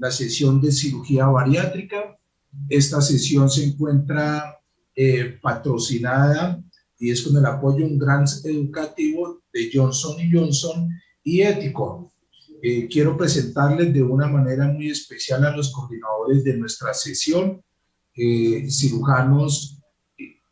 la sesión de cirugía bariátrica. Esta sesión se encuentra patrocinada y es con el apoyo un grant educativo de Johnson & Johnson y Ético. Quiero presentarles de una manera muy especial a los coordinadores de nuestra sesión, cirujanos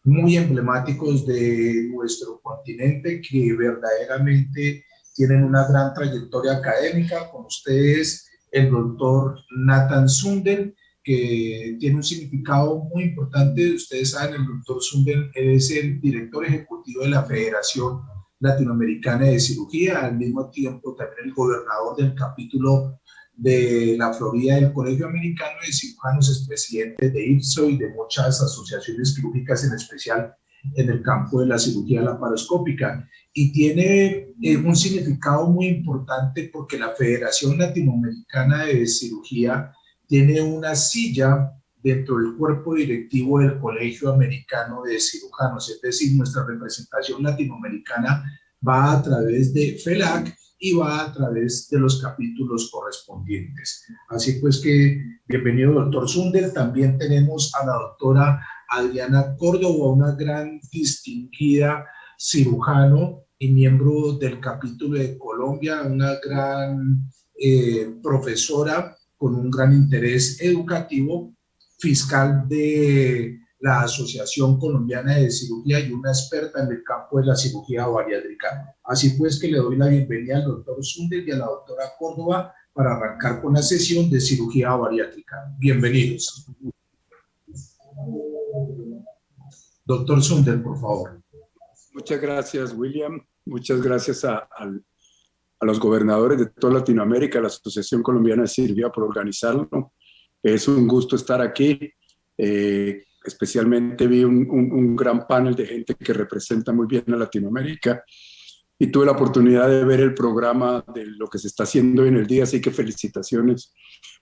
muy emblemáticos de nuestro continente que verdaderamente tienen una gran trayectoria académica. Con ustedes el doctor Nathan Sundell, que tiene un significado muy importante. Ustedes saben, el doctor Sundell es el director ejecutivo de la Federación Latinoamericana de Cirugía, al mismo tiempo también el gobernador del capítulo de la Florida del Colegio Americano de Cirujanos, es presidente de IFSO y de muchas asociaciones quirúrgicas, en especial en el campo de la cirugía laparoscópica. Y tiene un significado muy importante porque la Federación Latinoamericana de Cirugía tiene una silla dentro del cuerpo directivo del Colegio Americano de Cirujanos, es decir, nuestra representación latinoamericana va a través de FELAC y va a través de los capítulos correspondientes. Así pues que, bienvenido doctor Sundell. También tenemos a la doctora Adriana Córdoba, una gran distinguida cirujano y miembro del capítulo de Colombia, una gran profesora con un gran interés educativo, fiscal de la Asociación Colombiana de Cirugía y una experta en el campo de la cirugía bariátrica. Así pues que le doy la bienvenida al doctor Sundell y a la doctora Córdoba para arrancar con la sesión de cirugía bariátrica. Bienvenidos. Doctor Sundell, por favor. Muchas gracias, William. Muchas gracias a los gobernadores de toda Latinoamérica, a la Asociación Colombiana de Cirugía por organizarlo. Es un gusto estar aquí. Especialmente vi un gran panel de gente que representa muy bien a Latinoamérica y tuve la oportunidad de ver el programa de lo que se está haciendo hoy en el día, así que felicitaciones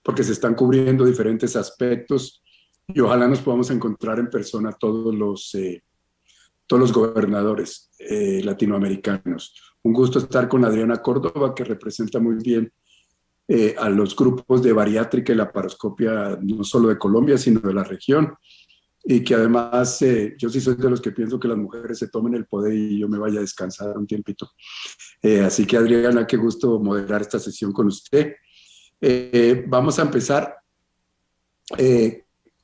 porque se están cubriendo diferentes aspectos y ojalá nos podamos encontrar en persona todos los gobernadores latinoamericanos. Un gusto estar con Adriana Córdoba, que representa muy bien a los grupos de bariátrica y laparoscopia, no solo de Colombia, sino de la región, y que además yo sí soy de los que pienso que las mujeres se tomen el poder y yo me vaya a descansar un tiempito. Así que Adriana, qué gusto moderar esta sesión con usted. Vamos a empezar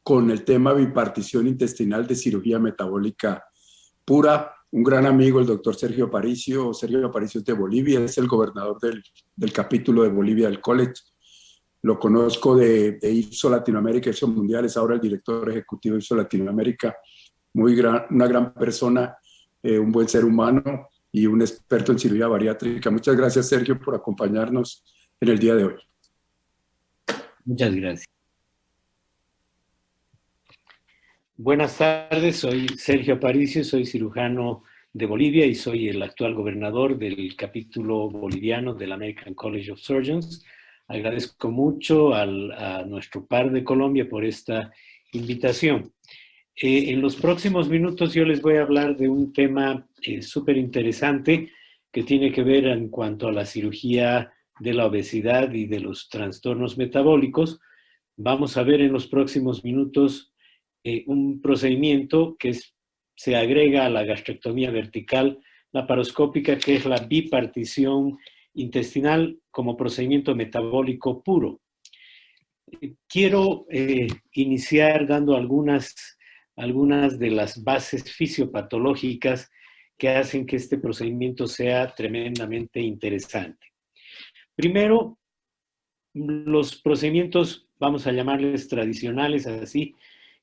con el tema bipartición intestinal de cirugía metabólica pura. Un gran amigo, el doctor Sergio Aparicio. Sergio Aparicio es de Bolivia, es el gobernador del capítulo de Bolivia del College. Lo conozco de IFSO Latinoamérica, IFSO Mundial, es ahora el director ejecutivo de IFSO Latinoamérica. Una gran persona, un buen ser humano y un experto en cirugía bariátrica. Muchas gracias, Sergio, por acompañarnos en el día de hoy. Muchas gracias. Buenas tardes, soy Sergio Aparicio, soy cirujano de Bolivia y soy el actual gobernador del capítulo boliviano del American College of Surgeons. Agradezco mucho a nuestro par de Colombia por esta invitación. En los próximos minutos yo les voy a hablar de un tema súper interesante que tiene que ver en cuanto a la cirugía de la obesidad y de los trastornos metabólicos. Vamos a ver en los próximos minutos un procedimiento que se agrega a la gastrectomía vertical laparoscópica, que es la bipartición intestinal como procedimiento metabólico puro. Quiero iniciar dando algunas de las bases fisiopatológicas que hacen que este procedimiento sea tremendamente interesante. Primero, los procedimientos, vamos a llamarles tradicionales así,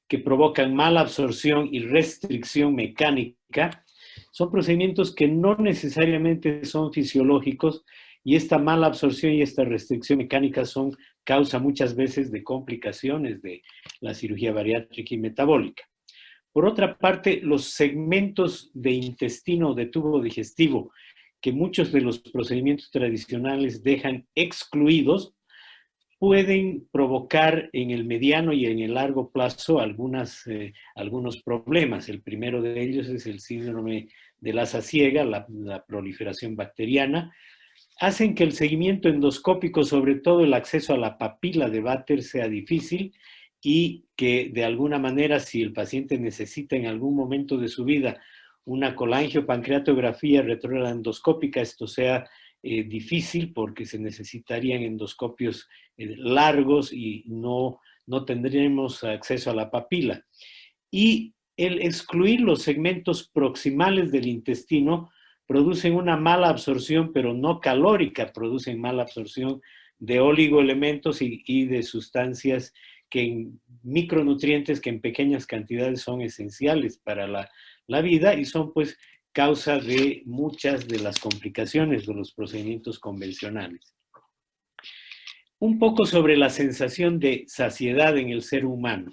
que provocan mala absorción y restricción mecánica, son procedimientos que no necesariamente son fisiológicos y esta mala absorción y esta restricción mecánica son causa muchas veces de complicaciones de la cirugía bariátrica y metabólica. Por otra parte, los segmentos de intestino de tubo digestivo que muchos de los procedimientos tradicionales dejan excluidos, pueden provocar en el mediano y en el largo plazo algunos problemas. El primero de ellos es el síndrome de la asa ciega, la proliferación bacteriana. hacen que el seguimiento endoscópico, sobre todo el acceso a la papila de Vater, sea difícil y que de alguna manera, si el paciente necesita en algún momento de su vida una colangiopancreatografía retrógrada endoscópica, esto sea difícil porque se necesitarían endoscopios largos y no tendremos acceso a la papila. Y el excluir los segmentos proximales del intestino producen una mala absorción, pero no calórica, producen mala absorción de oligoelementos y de sustancias micronutrientes que en pequeñas cantidades son esenciales para la vida y son pues causa de muchas de las complicaciones de los procedimientos convencionales. Un poco sobre la sensación de saciedad en el ser humano.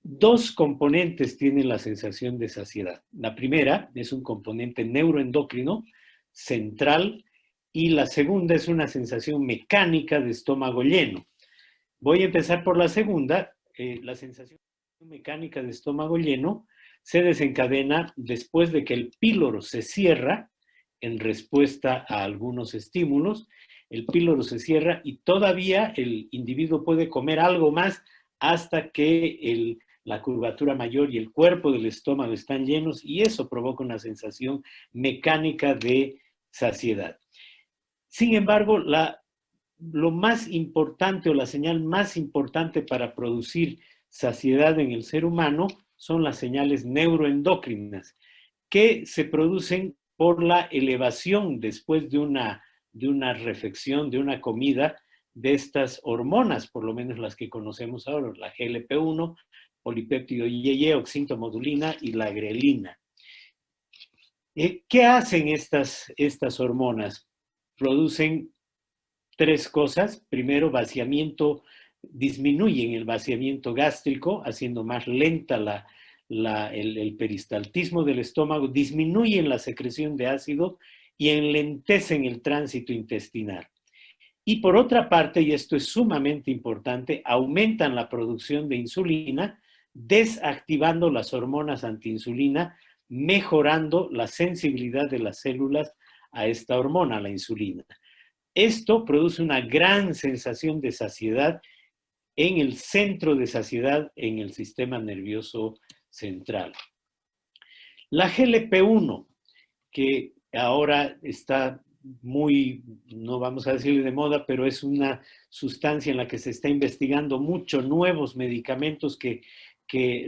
Dos componentes tienen la sensación de saciedad. La primera es un componente neuroendocrino central y la segunda es una sensación mecánica de estómago lleno. Voy a empezar por la segunda. La sensación mecánica de estómago lleno se desencadena después de que el píloro se cierra en respuesta a algunos estímulos. El píloro se cierra y todavía el individuo puede comer algo más hasta que la curvatura mayor y el cuerpo del estómago están llenos y eso provoca una sensación mecánica de saciedad. Sin embargo, lo más importante o la señal más importante para producir saciedad en el ser humano son las señales neuroendocrinas que se producen por la elevación después de una refección, de una comida, de estas hormonas, por lo menos las que conocemos ahora, la GLP-1, polipéptido IgE, oxintomodulina y la grelina. ¿Qué hacen estas hormonas? Producen tres cosas. Primero, disminuyen el vaciamiento gástrico, haciendo más lenta el peristaltismo del estómago, disminuyen la secreción de ácido y enlentecen el tránsito intestinal. Y por otra parte, y esto es sumamente importante, aumentan la producción de insulina, desactivando las hormonas antiinsulina, mejorando la sensibilidad de las células a esta hormona, la insulina. Esto produce una gran sensación de saciedad en el centro de saciedad en el sistema nervioso central. La GLP-1, que ahora está muy, no vamos a decirle de moda, pero es una sustancia en la que se está investigando mucho, nuevos medicamentos que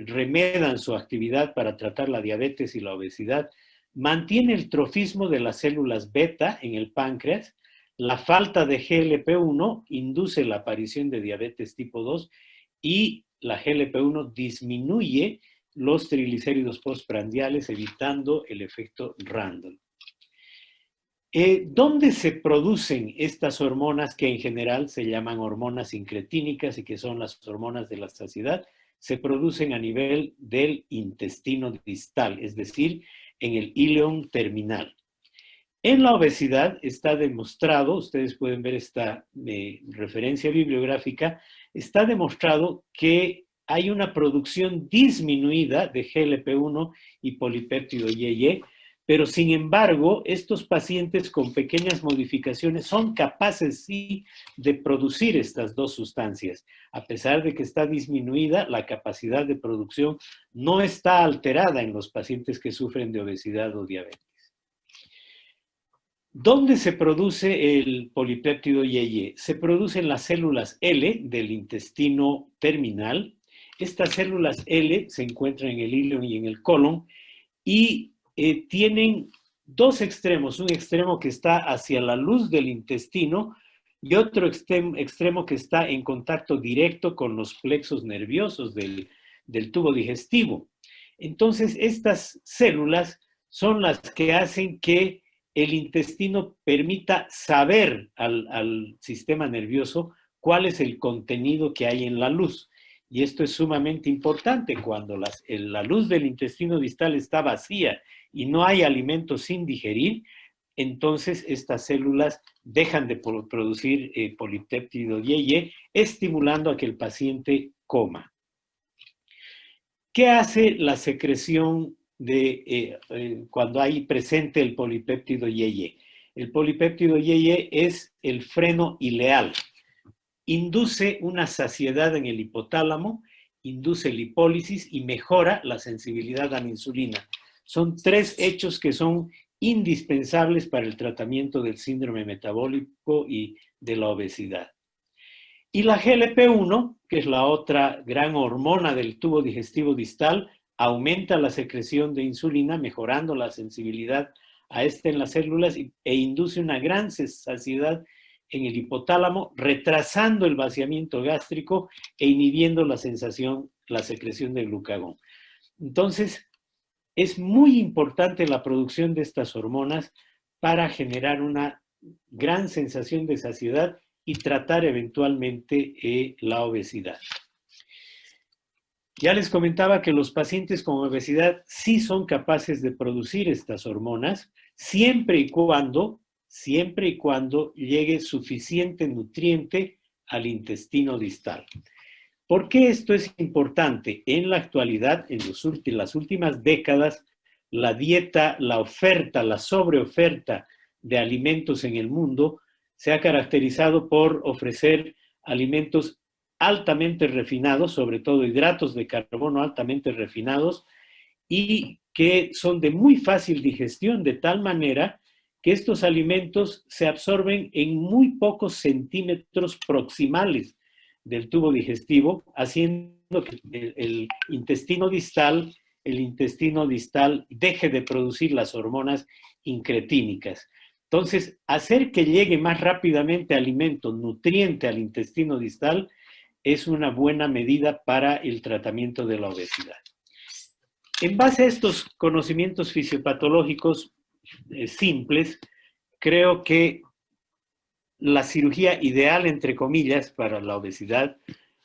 remedan su actividad para tratar la diabetes y la obesidad, mantiene el trofismo de las células beta en el páncreas. La falta de GLP-1 induce la aparición de diabetes tipo 2 y la GLP-1 disminuye los triglicéridos postprandiales, evitando el efecto Randall. ¿Dónde se producen estas hormonas que en general se llaman hormonas incretínicas y que son las hormonas de la saciedad? Se producen a nivel del intestino distal, es decir, en el íleon terminal. En la obesidad está demostrado, ustedes pueden ver esta referencia bibliográfica, está demostrado que hay una producción disminuida de GLP-1 y polipéptido IgE, pero sin embargo, estos pacientes con pequeñas modificaciones son capaces sí de producir estas dos sustancias. A pesar de que está disminuida, la capacidad de producción no está alterada en los pacientes que sufren de obesidad o diabetes. ¿Dónde se produce el polipéptido IgE? Se produce en las células L del intestino terminal. Estas células L se encuentran en el íleon y en el colon y tienen dos extremos, un extremo que está hacia la luz del intestino y otro extremo que está en contacto directo con los plexos nerviosos del tubo digestivo. Entonces, estas células son las que hacen que el intestino permita saber al sistema nervioso cuál es el contenido que hay en la luz. Y esto es sumamente importante cuando la luz del intestino distal está vacía y no hay alimentos sin digerir, entonces estas células dejan de producir polipéptido IgE, estimulando a que el paciente coma. ¿Qué hace la secreción cuando hay presente el polipéptido IgE? el polipéptido YY es el freno ileal. Induce una saciedad en el hipotálamo, induce lipólisis y mejora la sensibilidad a la insulina. Son tres hechos que son indispensables para el tratamiento del síndrome metabólico y de la obesidad. Y la GLP-1, que es la otra gran hormona del tubo digestivo distal, aumenta la secreción de insulina, mejorando la sensibilidad a esta en las células e induce una gran saciedad en el hipotálamo, retrasando el vaciamiento gástrico e inhibiendo la secreción de glucagón. Entonces, es muy importante la producción de estas hormonas para generar una gran sensación de saciedad y tratar eventualmente la obesidad. Ya les comentaba que los pacientes con obesidad sí son capaces de producir estas hormonas siempre y cuando llegue suficiente nutriente al intestino distal. ¿Por qué esto es importante? En la actualidad, en las últimas décadas, la dieta, la oferta, la sobreoferta de alimentos en el mundo se ha caracterizado por ofrecer alimentos altamente refinados, sobre todo hidratos de carbono altamente refinados, y que son de muy fácil digestión, de tal manera que estos alimentos se absorben en muy pocos centímetros proximales del tubo digestivo, haciendo que el intestino distal deje de producir las hormonas incretínicas. Entonces, hacer que llegue más rápidamente alimento nutriente al intestino distal es una buena medida para el tratamiento de la obesidad. En base a estos conocimientos fisiopatológicos simples, creo que la cirugía ideal, entre comillas, para la obesidad,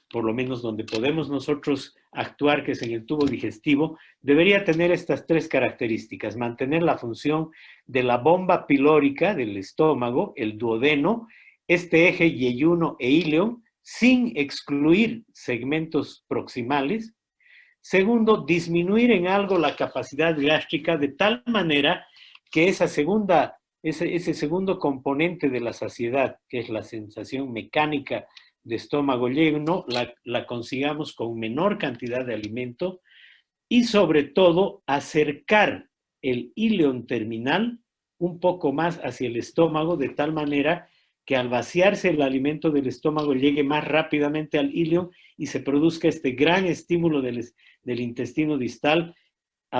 por lo menos donde podemos nosotros actuar, que es en el tubo digestivo, debería tener estas tres características: mantener la función de la bomba pilórica del estómago, el duodeno, este eje yeyuno e íleon, sin excluir segmentos proximales. Segundo, disminuir en algo la capacidad gástrica de tal manera que ese segundo componente de la saciedad, que es la sensación mecánica de estómago lleno, la consigamos con menor cantidad de alimento, y sobre todo acercar el íleon terminal un poco más hacia el estómago, de tal manera que al vaciarse el alimento del estómago llegue más rápidamente al íleon y se produzca este gran estímulo del intestino distal,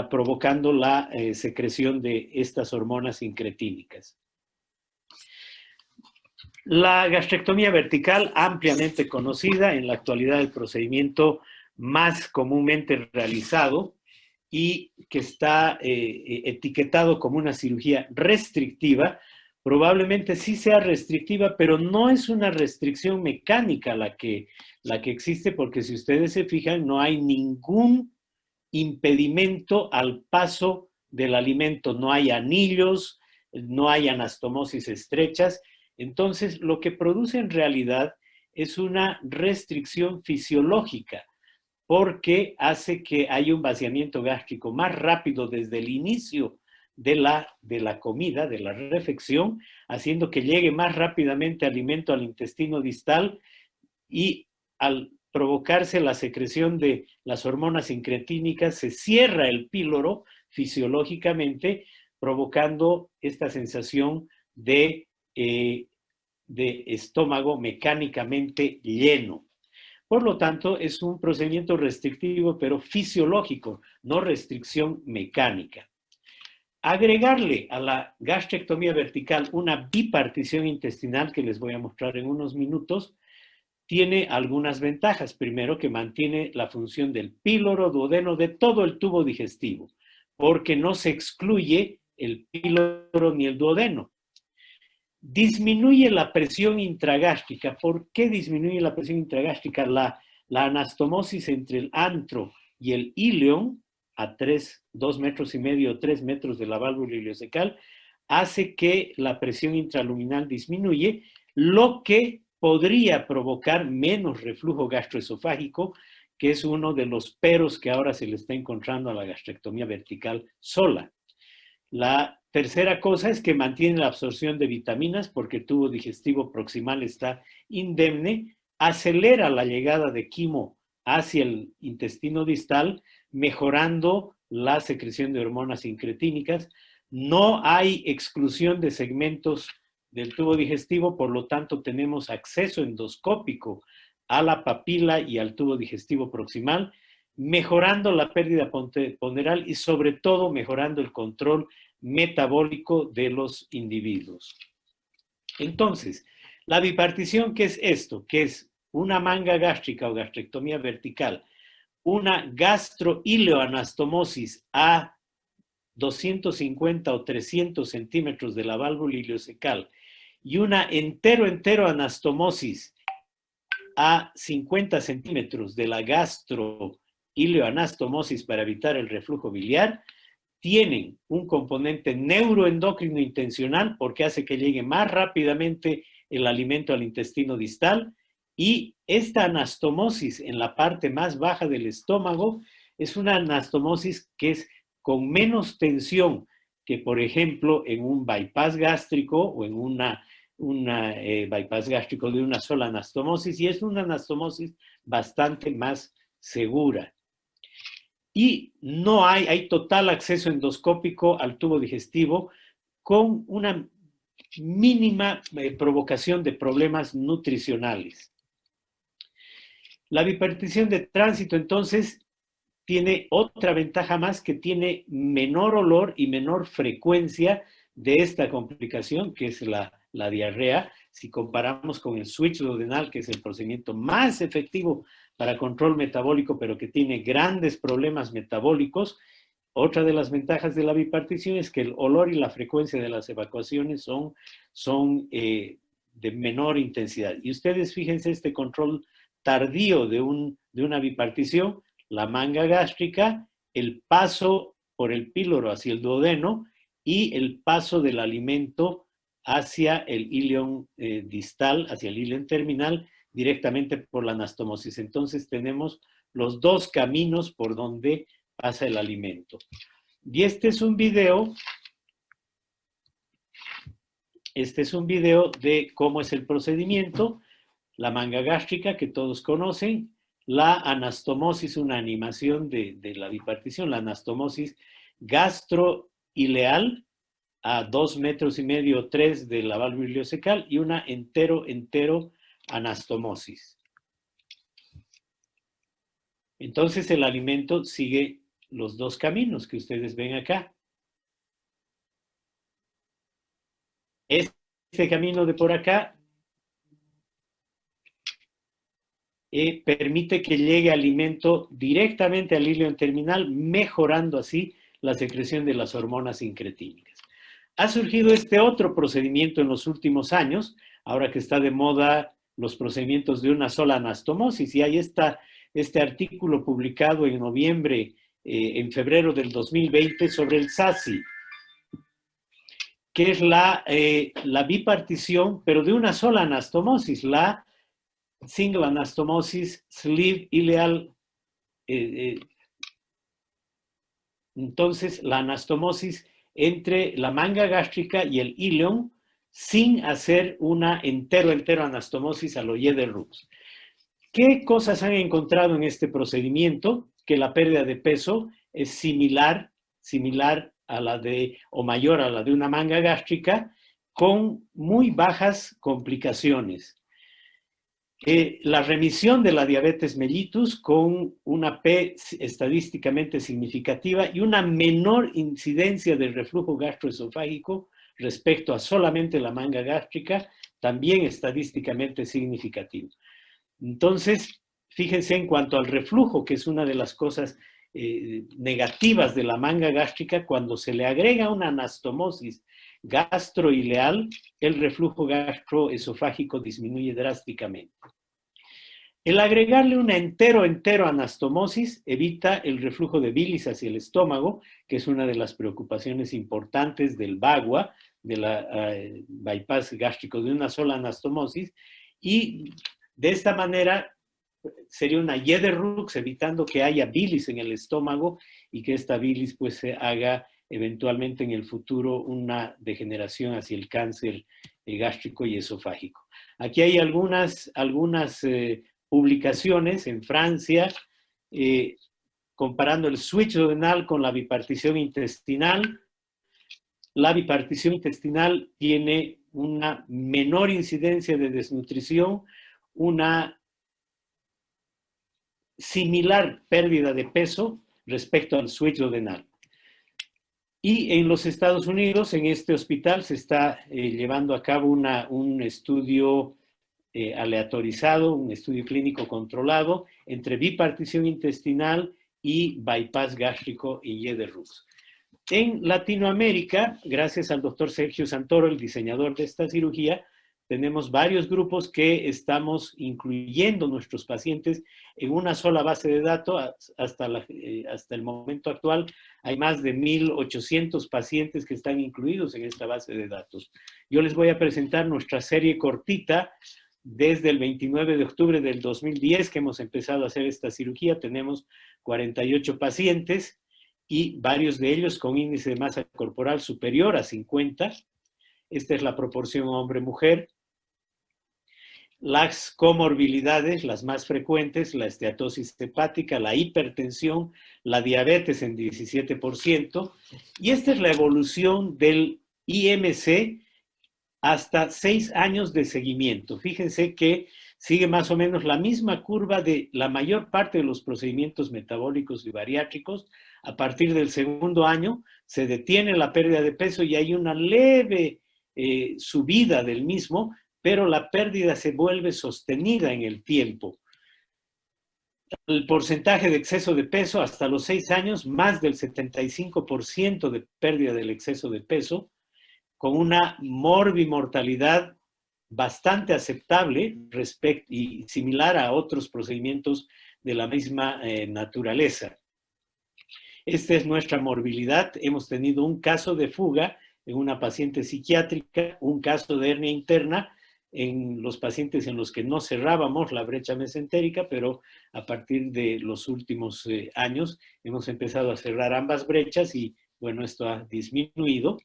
provocando la secreción de estas hormonas incretínicas. La gastrectomía vertical, ampliamente conocida, en la actualidad el procedimiento más comúnmente realizado y que está etiquetado como una cirugía restrictiva. Probablemente sí sea restrictiva, pero no es una restricción mecánica la que existe, porque si ustedes se fijan, no hay ningún impedimento al paso del alimento, no hay anillos, no hay anastomosis estrechas. Entonces, lo que produce en realidad es una restricción fisiológica, porque hace que haya un vaciamiento gástrico más rápido desde el inicio de la comida, de la refección, haciendo que llegue más rápidamente alimento al intestino distal, y al provocarse la secreción de las hormonas incretínicas, se cierra el píloro fisiológicamente, provocando esta sensación de estómago mecánicamente lleno. Por lo tanto, es un procedimiento restrictivo, pero fisiológico, no restricción mecánica. Agregarle a la gastrectomía vertical una bipartición intestinal, que les voy a mostrar en unos minutos, tiene algunas ventajas. Primero, que mantiene la función del píloro, duodeno, de todo el tubo digestivo, porque no se excluye el píloro ni el duodeno. Disminuye la presión intragástrica. ¿Por qué disminuye la presión intragástrica? La anastomosis entre el antro y el íleon, a 2,5 metros o 3 metros de la válvula ileocecal, hace que la presión intraluminal disminuye, lo que podría provocar menos reflujo gastroesofágico, que es uno de los peros que ahora se le está encontrando a la gastrectomía vertical sola. La Tercera cosa es que mantiene la absorción de vitaminas porque el tubo digestivo proximal está indemne, acelera la llegada de quimo hacia el intestino distal, mejorando la secreción de hormonas incretínicas. No hay exclusión de segmentos del tubo digestivo, por lo tanto tenemos acceso endoscópico a la papila y al tubo digestivo proximal, mejorando la pérdida ponderal y sobre todo mejorando el control metabólico de los individuos. Entonces, la bipartición, ¿qué es esto? Que es una manga gástrica o gastrectomía vertical, una gastroileoanastomosis a 250 o 300 centímetros de la válvula ileocecal y una entero anastomosis a 50 centímetros de la gastroileoanastomosis para evitar el reflujo biliar, tienen un componente neuroendocrino intencional porque hace que llegue más rápidamente el alimento al intestino distal, y esta anastomosis en la parte más baja del estómago es una anastomosis que es con menos tensión que, por ejemplo, en un bypass gástrico o en una bypass gástrico de una sola anastomosis, y es una anastomosis bastante más segura. Y no hay total acceso endoscópico al tubo digestivo con una mínima provocación de problemas nutricionales. La bipartición de tránsito, entonces, tiene otra ventaja más, que tiene menor olor y menor frecuencia de esta complicación, que es la diarrea, si comparamos con el switch duodenal, que es el procedimiento más efectivo para control metabólico, pero que tiene grandes problemas metabólicos. Otra de las ventajas de la bipartición es que el olor y la frecuencia de las evacuaciones son de menor intensidad. Y ustedes fíjense este control tardío de una bipartición, la manga gástrica, el paso por el píloro hacia el duodeno y el paso del alimento hacia el ileón distal, hacia el ileón terminal, directamente por la anastomosis. Entonces tenemos los dos caminos por donde pasa el alimento. Y este es un video de cómo es el procedimiento. La manga gástrica, que todos conocen, la anastomosis, una animación de la bipartición, la anastomosis gastroileal a 2,5 metros o 3 de la válvula ileocecal, y una entero anastomosis. Entonces el alimento sigue los dos caminos que ustedes ven acá. Este camino de por acá permite que llegue alimento directamente al ileón terminal, mejorando así la secreción de las hormonas incretínicas. Ha surgido este otro procedimiento en los últimos años, ahora que está de moda los procedimientos de una sola anastomosis, y ahí está este artículo publicado en en febrero del 2020 sobre el SASI, que es la bipartición, pero de una sola anastomosis, la single anastomosis sleeve ileal. Entonces, la anastomosis entre la manga gástrica y el ileón, sin hacer una entero anastomosis al oye de Rux. ¿Qué cosas han encontrado en este procedimiento? Que la pérdida de peso es similar a la de, o mayor a la de una manga gástrica, con muy bajas complicaciones. La remisión de la diabetes mellitus con una P estadísticamente significativa y una menor incidencia del reflujo gastroesofágico respecto a solamente la manga gástrica, también estadísticamente significativo. Entonces, fíjense en cuanto al reflujo, que es una de las cosas negativas de la manga gástrica, cuando se le agrega una anastomosis gastroileal, el reflujo gastroesofágico disminuye drásticamente. El agregarle una entero anastomosis evita el reflujo de bilis hacia el estómago, que es una de las preocupaciones importantes del BAGUA, de la bypass gástrico de una sola anastomosis, y de esta manera sería una Jeder-Rux, evitando que haya bilis en el estómago y que esta bilis pues se haga eventualmente en el futuro una degeneración hacia el cáncer gástrico y esofágico. Aquí hay algunas publicaciones en Francia comparando el switch duodenal con la bipartición intestinal. La bipartición intestinal tiene una menor incidencia de desnutrición, una similar pérdida de peso respecto al switch duodenal. Y en los Estados Unidos, en este hospital, se está llevando a cabo un estudio aleatorizado, un estudio clínico controlado entre bipartición intestinal y bypass gástrico y Yeder-Rux. En Latinoamérica, gracias al doctor Sergio Santoro, el diseñador de esta cirugía, tenemos varios grupos que estamos incluyendo nuestros pacientes en una sola base de datos. Hasta el momento actual hay más de 1,800 pacientes que están incluidos en esta base de datos. Yo les voy a presentar nuestra serie cortita desde el 29 de octubre del 2010 que hemos empezado a hacer esta cirugía. Tenemos 48 pacientes y varios de ellos con índice de masa corporal superior a 50. Esta es la proporción hombre-mujer. Las comorbilidades, las más frecuentes, la esteatosis hepática, la hipertensión, la diabetes en 17%. Y esta es la evolución del IMC hasta 6 años de seguimiento. Fíjense que sigue más o menos la misma curva de la mayor parte de los procedimientos metabólicos y bariátricos. A partir del segundo año se detiene la pérdida de peso y hay una leve subida del mismo, pero la pérdida se vuelve sostenida en el tiempo. El porcentaje de exceso de peso hasta los 6 años, más del 75% de pérdida del exceso de peso, con una morbimortalidad bastante aceptable y similar a otros procedimientos de la misma naturaleza. Esta es nuestra morbilidad. Hemos tenido un caso de fuga en una paciente psiquiátrica, un caso de hernia interna en los pacientes en los que no cerrábamos la brecha mesentérica, pero a partir de los últimos años hemos empezado a cerrar ambas brechas y, bueno, esto ha disminuido.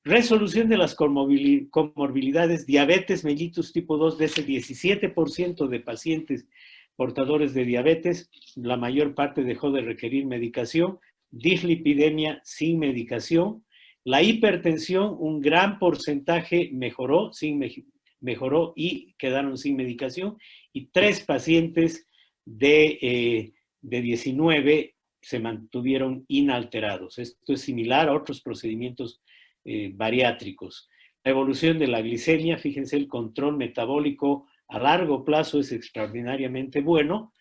Resolución de las comorbilidades, diabetes mellitus tipo 2, de ese 17% de pacientes portadores de diabetes, la mayor parte dejó de requerir medicación, dislipidemia sin medicación. La hipertensión, un gran porcentaje mejoró y quedaron sin medicación, y 3 pacientes de 19 se mantuvieron inalterados. Esto es similar a otros procedimientos bariátricos. La evolución de la glicemia, fíjense, el control metabólico a largo plazo es extraordinariamente bueno.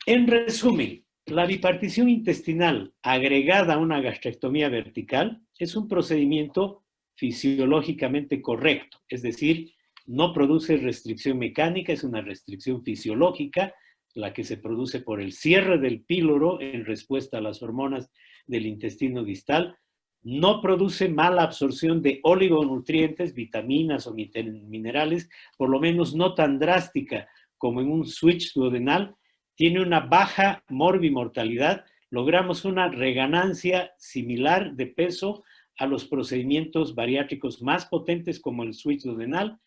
En resumen, la bipartición intestinal agregada a una gastrectomía vertical es un procedimiento fisiológicamente correcto, es decir, no produce restricción mecánica, es una restricción fisiológica, la que se produce por el cierre del píloro en respuesta a las hormonas del intestino distal. No produce mala absorción de oligonutrientes, vitaminas o minerales, por lo menos no tan drástica como en un switch duodenal. Tiene una baja morbimortalidad. Logramos una reganancia similar de peso a los procedimientos bariátricos más potentes como el switch duodenal.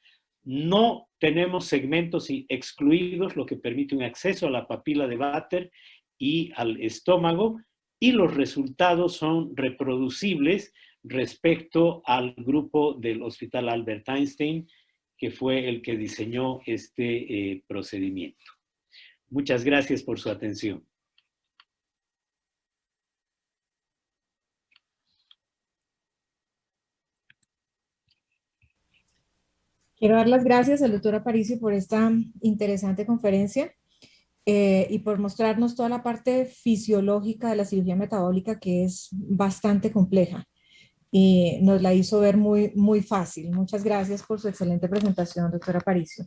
No tenemos segmentos excluidos, lo que permite un acceso a la papila de Vater y al estómago, y los resultados son reproducibles respecto al grupo del Hospital Albert Einstein, que fue el que diseñó este procedimiento. Muchas gracias por su atención. Quiero dar las gracias al doctor Aparicio por esta interesante conferencia y por mostrarnos toda la parte fisiológica de la cirugía metabólica, que es bastante compleja y nos la hizo ver muy fácil. Muchas gracias por su excelente presentación, doctor Aparicio.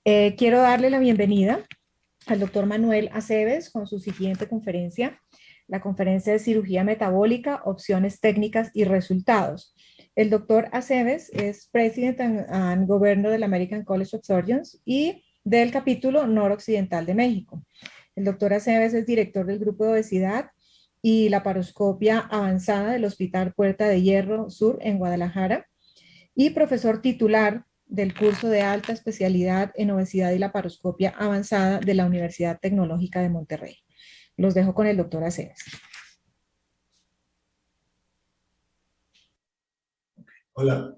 Quiero darle la bienvenida al doctor Manuel Aceves con su siguiente conferencia, la conferencia de cirugía metabólica, opciones técnicas y resultados. El doctor Aceves es President and Governor del American College of Surgeons y del capítulo noroccidental de México. El doctor Aceves es director del grupo de obesidad y laparoscopia avanzada del Hospital Puerta de Hierro Sur en Guadalajara y profesor titular del curso de alta especialidad en obesidad y laparoscopia avanzada de la Universidad Tecnológica de Monterrey. Los dejo con el doctor Aceves. Hola.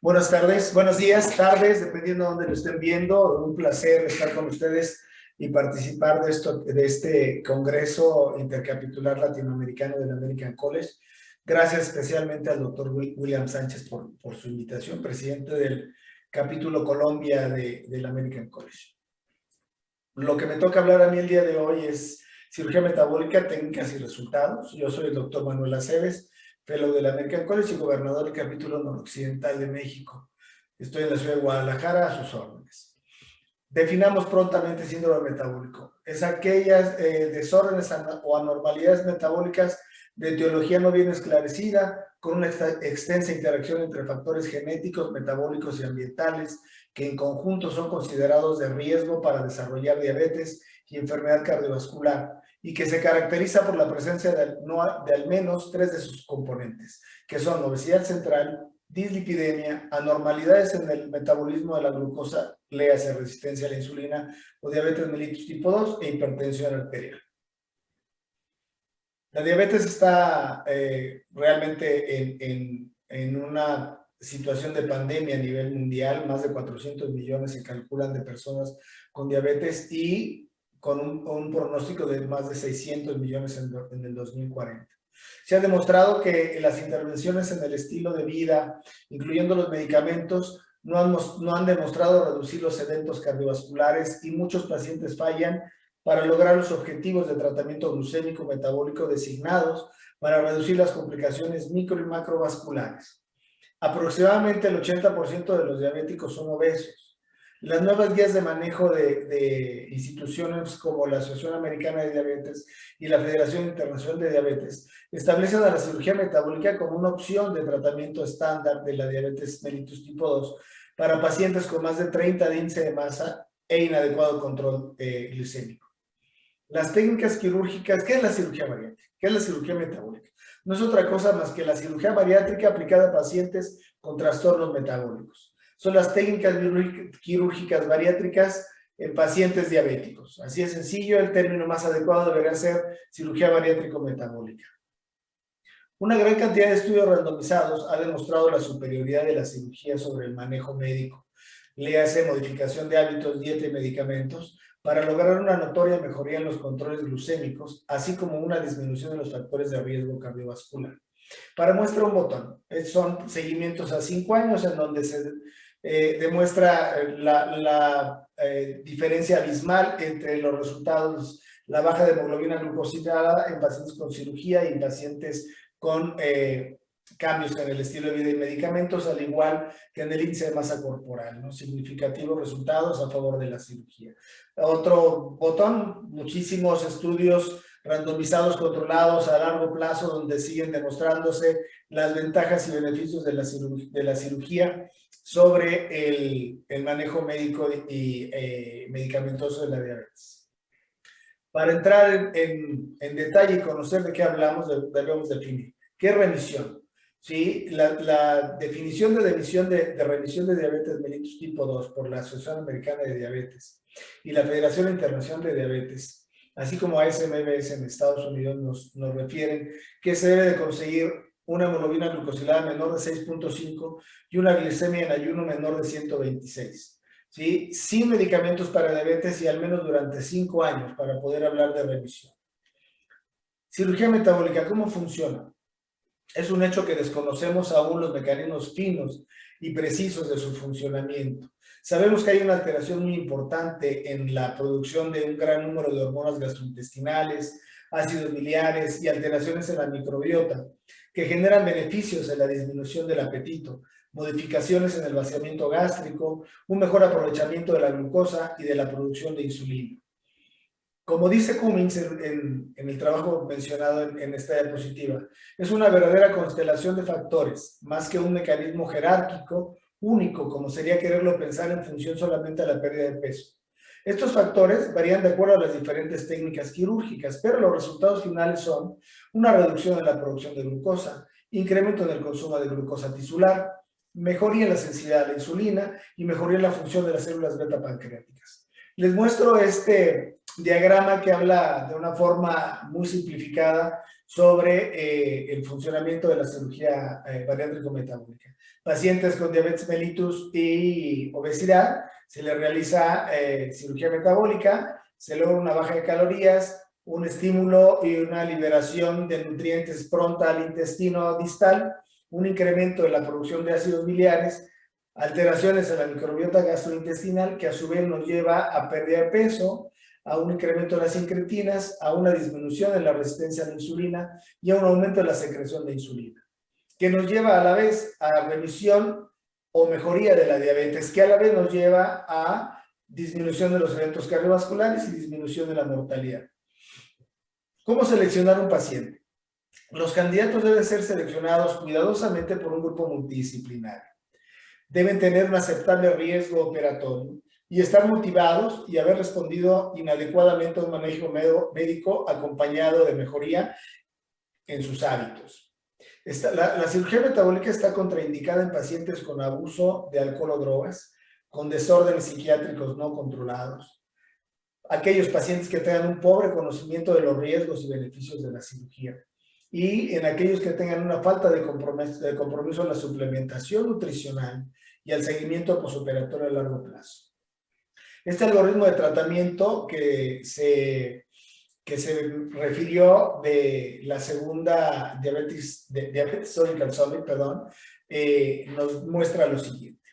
Buenas tardes, buenos días, tardes, dependiendo de dónde lo estén viendo. Un placer estar con ustedes y participar de este Congreso Intercapitular Latinoamericano del American College. Gracias especialmente al doctor William Sánchez por su invitación, presidente del capítulo Colombia del American College. Lo que me toca hablar a mí el día de hoy es cirugía metabólica, técnicas y resultados. Yo soy el doctor Manuel Aceves, fellow del American College y gobernador del capítulo noroccidental de México. Estoy en la ciudad de Guadalajara a sus órdenes. Definamos prontamente síndrome metabólico. Es aquellas desórdenes o anormalidades metabólicas de etiología no bien esclarecida, con una extensa interacción entre factores genéticos, metabólicos y ambientales, que en conjunto son considerados de riesgo para desarrollar diabetes y enfermedad cardiovascular, y que se caracteriza por la presencia de al menos 3 de sus componentes, que son obesidad central, dislipidemia, anormalidades en el metabolismo de la glucosa, léase resistencia a la insulina, o diabetes mellitus tipo 2 e hipertensión arterial. La diabetes está realmente en una situación de pandemia a nivel mundial. Más de 400 millones se calculan de personas con diabetes y con un pronóstico de más de 600 millones en el 2040. Se ha demostrado que las intervenciones en el estilo de vida, incluyendo los medicamentos, no han demostrado reducir los eventos cardiovasculares y muchos pacientes fallan para lograr los objetivos de tratamiento glucémico metabólico designados para reducir las complicaciones micro y macrovasculares. Aproximadamente el 80% de los diabéticos son obesos. Las nuevas guías de manejo de instituciones como la Asociación Americana de Diabetes y la Federación Internacional de Diabetes establecen a la cirugía metabólica como una opción de tratamiento estándar de la diabetes mellitus tipo 2 para pacientes con más de 30 de índice de masa e inadecuado control glicémico. Las técnicas quirúrgicas, ¿qué es la cirugía bariátrica? ¿Qué es la cirugía metabólica? No es otra cosa más que la cirugía bariátrica aplicada a pacientes con trastornos metabólicos. Son las técnicas quirúrgicas bariátricas en pacientes diabéticos. Así de sencillo, el término más adecuado debería ser cirugía bariátrico-metabólica. Una gran cantidad de estudios randomizados ha demostrado la superioridad de la cirugía sobre el manejo médico. Léase modificación de hábitos, dieta y medicamentos, para lograr una notoria mejoría en los controles glucémicos, así como una disminución de los factores de riesgo cardiovascular. Para muestra un botón. Son seguimientos a 5 años en donde se demuestra la diferencia abismal entre los resultados, la baja de hemoglobina glucosilada en pacientes con cirugía y en pacientes con cambios en el estilo de vida y medicamentos, al igual que en el índice de masa corporal, ¿no? Significativos resultados a favor de la cirugía. Otro botón, muchísimos estudios randomizados controlados a largo plazo donde siguen demostrándose las ventajas y beneficios de la cirugía sobre el manejo médico y medicamentoso de la diabetes. Para entrar en detalle y conocer de qué hablamos, debemos definir. ¿Qué es remisión? Sí, la definición de remisión de diabetes mellitus tipo 2 por la Asociación Americana de Diabetes y la Federación Internacional de Diabetes, así como ASMBS en Estados Unidos, nos refieren que se debe de conseguir una hemoglobina glucosilada menor de 6.5 y una glicemia en ayuno menor de 126. ¿Sí? Sin medicamentos para diabetes y al menos durante 5 años para poder hablar de remisión. Cirugía metabólica, ¿cómo funciona? Es un hecho que desconocemos aún los mecanismos finos y precisos de su funcionamiento. Sabemos que hay una alteración muy importante en la producción de un gran número de hormonas gastrointestinales, ácidos biliares y alteraciones en la microbiota, que generan beneficios en la disminución del apetito, modificaciones en el vaciamiento gástrico, un mejor aprovechamiento de la glucosa y de la producción de insulina. Como dice Cummings en el trabajo mencionado en esta diapositiva, es una verdadera constelación de factores, más que un mecanismo jerárquico único, como sería quererlo pensar en función solamente a la pérdida de peso. Estos factores varían de acuerdo a las diferentes técnicas quirúrgicas, pero los resultados finales son una reducción en la producción de glucosa, incremento en el consumo de glucosa tisular, mejoría en la sensibilidad a la insulina y mejoría en la función de las células beta pancreáticas. Les muestro este diagrama que habla de una forma muy simplificada sobre el funcionamiento de la cirugía bariátrico-metabólica. Pacientes con diabetes mellitus y obesidad, se les realiza cirugía metabólica, se logra una baja de calorías, un estímulo y una liberación de nutrientes pronta al intestino distal, un incremento en la producción de ácidos biliares, alteraciones en la microbiota gastrointestinal que a su vez nos lleva a pérdida de peso, a un incremento de las incretinas, a una disminución en la resistencia a la insulina y a un aumento de la secreción de insulina, que nos lleva a la vez a remisión o mejoría de la diabetes, que a la vez nos lleva a disminución de los eventos cardiovasculares y disminución de la mortalidad. ¿Cómo seleccionar un paciente? Los candidatos deben ser seleccionados cuidadosamente por un grupo multidisciplinario. Deben tener un aceptable riesgo operatorio y estar motivados y haber respondido inadecuadamente a un manejo médico acompañado de mejoría en sus hábitos. La cirugía metabólica está contraindicada en pacientes con abuso de alcohol o drogas, con desórdenes psiquiátricos no controlados, aquellos pacientes que tengan un pobre conocimiento de los riesgos y beneficios de la cirugía, y en aquellos que tengan una falta de compromiso en la suplementación nutricional y al seguimiento posoperatorio a largo plazo. Este algoritmo de tratamiento que se refirió de la segunda diabetes Surgical Summit, nos muestra lo siguiente.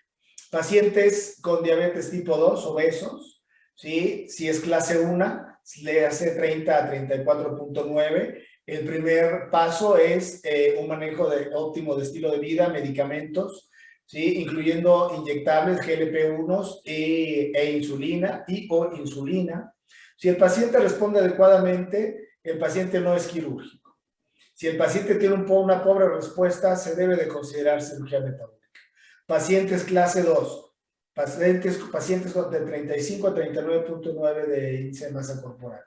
Pacientes con diabetes tipo 2, obesos, ¿sí? Si es clase 1, le hace 30 a 34.9. El primer paso es un manejo óptimo de estilo de vida, medicamentos, ¿sí? Incluyendo inyectables, GLP-1 e insulina o insulina. Si el paciente responde adecuadamente, el paciente no es quirúrgico. Si el paciente tiene una pobre respuesta, se debe de considerar cirugía metabólica. Pacientes clase 2, pacientes de 35 a 39.9 de índice de masa corporal.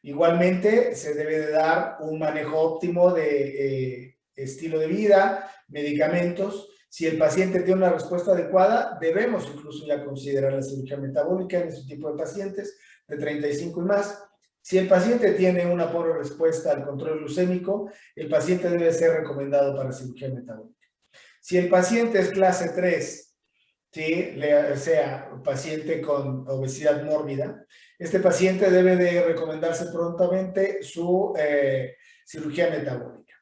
Igualmente, se debe de dar un manejo óptimo de estilo de vida, medicamentos. Si el paciente tiene una respuesta adecuada, debemos incluso ya considerar la cirugía metabólica en este tipo de pacientes de 35 y más. Si el paciente tiene una pobre respuesta al control glucémico, el paciente debe ser recomendado para cirugía metabólica. Si el paciente es clase 3, ¿sí? O sea, paciente con obesidad mórbida, este paciente debe de recomendarse prontamente su cirugía metabólica.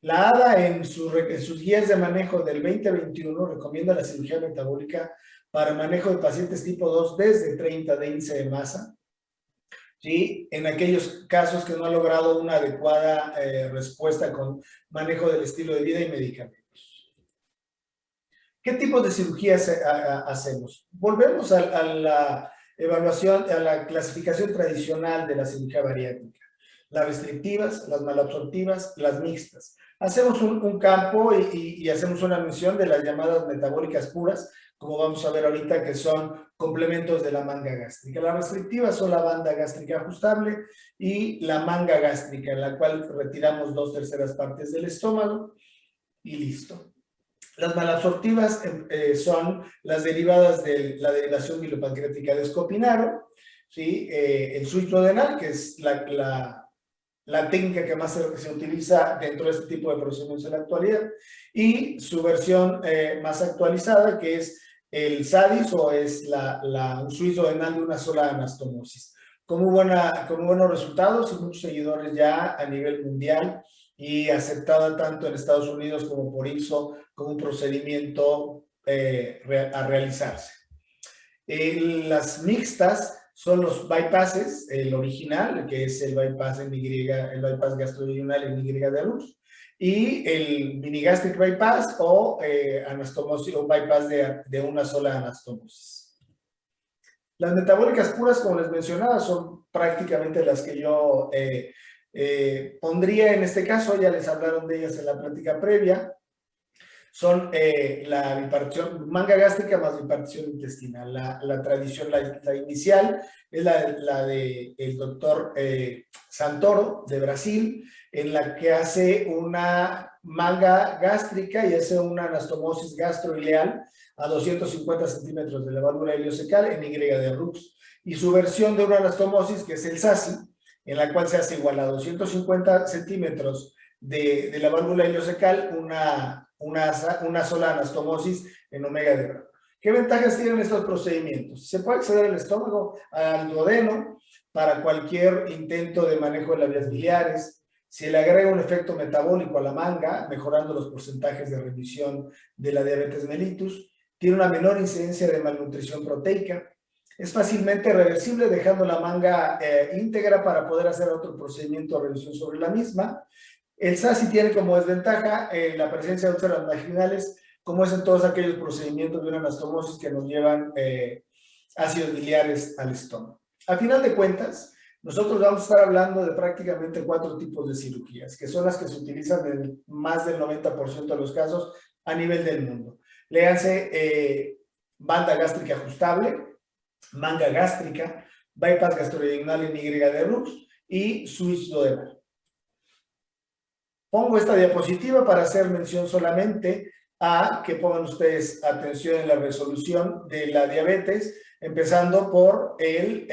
La ADA en sus guías de manejo del 2021 recomienda la cirugía metabólica para manejo de pacientes tipo 2 desde 30 de índice de masa, ¿sí? En aquellos casos que no ha logrado una adecuada respuesta con manejo del estilo de vida y medicamentos. ¿Qué tipos de cirugías hacemos? Volvemos a la evaluación, a la clasificación tradicional de la cirugía bariátrica. Las restrictivas, las malabsortivas, las mixtas. Hacemos un campo y hacemos una mención de las llamadas metabólicas puras, como vamos a ver ahorita, que son complementos de la manga gástrica. Las restrictivas son la banda gástrica ajustable y la manga gástrica, en la cual retiramos 2/3 partes del estómago y listo. Las malabsortivas son las derivadas de la derivación milopancreática de Scopinaro, ¿sí? El suitrodenal, que es la técnica que más se utiliza dentro de este tipo de procedimientos en la actualidad, y su versión más actualizada, que es el SADIS, o es un suitrodenal de una sola anastomosis. Con buenos resultados y muchos seguidores ya a nivel mundial, y aceptada tanto en Estados Unidos como por ISO como un procedimiento a realizarse. Las mixtas son los bypasses, el original, que es el bypass el bypass gastroduodenal en Y de luz, y el minigastric bypass o anastomosis o bypass de una sola anastomosis. Las metabólicas puras, como les mencionaba, son prácticamente las que yo pondría en este caso. Ya les hablaron de ellas en la plática previa. son la bipartición, manga gástrica más bipartición intestinal. La tradición, la inicial es la de el doctor Santoro de Brasil, en la que hace una manga gástrica y hace una anastomosis gastroileal a 250 centímetros de la válvula ileocecal en Y de Rux. Y su versión de una anastomosis, que es el SASI, en la cual se hace igual a 250 centímetros de la válvula ileocecal una sola anastomosis en omega de Rho. ¿Qué ventajas tienen estos procedimientos? Se puede acceder al estómago, al duodeno, para cualquier intento de manejo de las vías biliares. Se le agrega un efecto metabólico a la manga, mejorando los porcentajes de remisión de la diabetes mellitus. Tiene una menor incidencia de malnutrición proteica. Es fácilmente reversible, dejando la manga íntegra para poder hacer otro procedimiento de revisión sobre la misma. El SASI tiene como desventaja la presencia de úlceras vaginales, como es en todos aquellos procedimientos de una anastomosis que nos llevan ácidos biliares al estómago. A final de cuentas, nosotros vamos a estar hablando de prácticamente 4 tipos de cirugías, que son las que se utilizan en más del 90% de los casos a nivel del mundo. Léanse banda gástrica ajustable, manga gástrica, bypass gastroduodenal en Y de Rux y switch duodenal. Pongo esta diapositiva para hacer mención solamente a que pongan ustedes atención en la resolución de la diabetes, empezando por el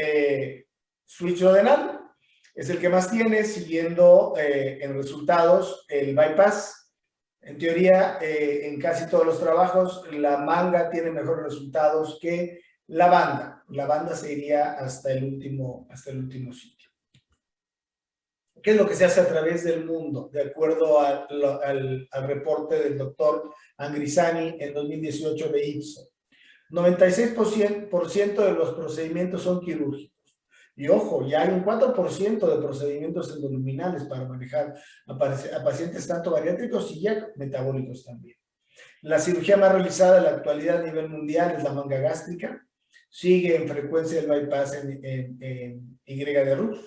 switch duodenal. Es el que más tiene, siguiendo en resultados el bypass. En teoría, en casi todos los trabajos, la manga tiene mejores resultados que la banda. La banda se iría hasta el último sitio. ¿Qué es lo que se hace a través del mundo? De acuerdo al reporte del doctor Angrisani en 2018 de Ipsos. 96% de los procedimientos son quirúrgicos. Y ojo, ya hay un 4% de procedimientos endoluminales para manejar a pacientes tanto bariátricos y ya metabólicos también. La cirugía más realizada en la actualidad a nivel mundial es la manga gástrica. Sigue en frecuencia el bypass en Y de Rux.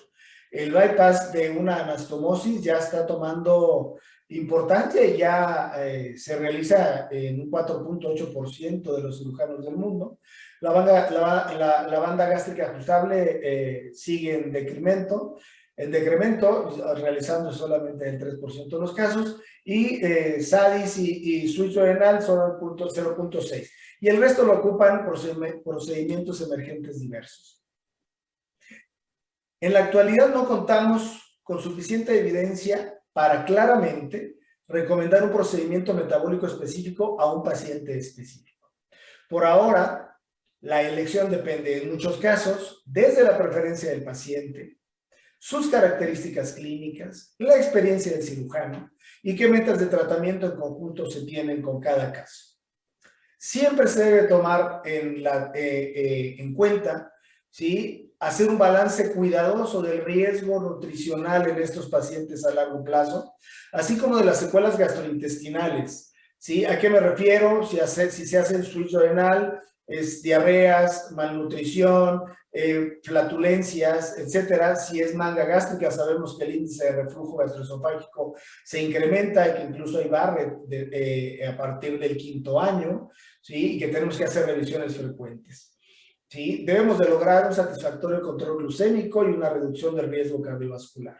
El bypass de una anastomosis ya está tomando importancia y ya se realiza en un 4.8% de los cirujanos del mundo. La banda gástrica ajustable sigue en decremento, realizando solamente el 3% de los casos, y SADIS y switch duodenal son el 0.6%. Y el resto lo ocupan procedimientos emergentes diversos. En la actualidad no contamos con suficiente evidencia para claramente recomendar un procedimiento metabólico específico a un paciente específico. Por ahora, la elección depende en muchos casos desde la preferencia del paciente, sus características clínicas, la experiencia del cirujano y qué metas de tratamiento en conjunto se tienen con cada caso. Siempre se debe tomar en cuenta, ¿sí?, hacer un balance cuidadoso del riesgo nutricional en estos pacientes a largo plazo, así como de las secuelas gastrointestinales, ¿sí? ¿A qué me refiero? Si se hace el switch duodenal, diarreas, malnutrición, flatulencias, etcétera. Si es manga gástrica, sabemos que el índice de reflujo gastroesofágico se incrementa y que incluso hay barre a partir del 5º año, ¿sí? Y que tenemos que hacer revisiones frecuentes. ¿Sí? Debemos de lograr un satisfactorio control glucémico y una reducción del riesgo cardiovascular.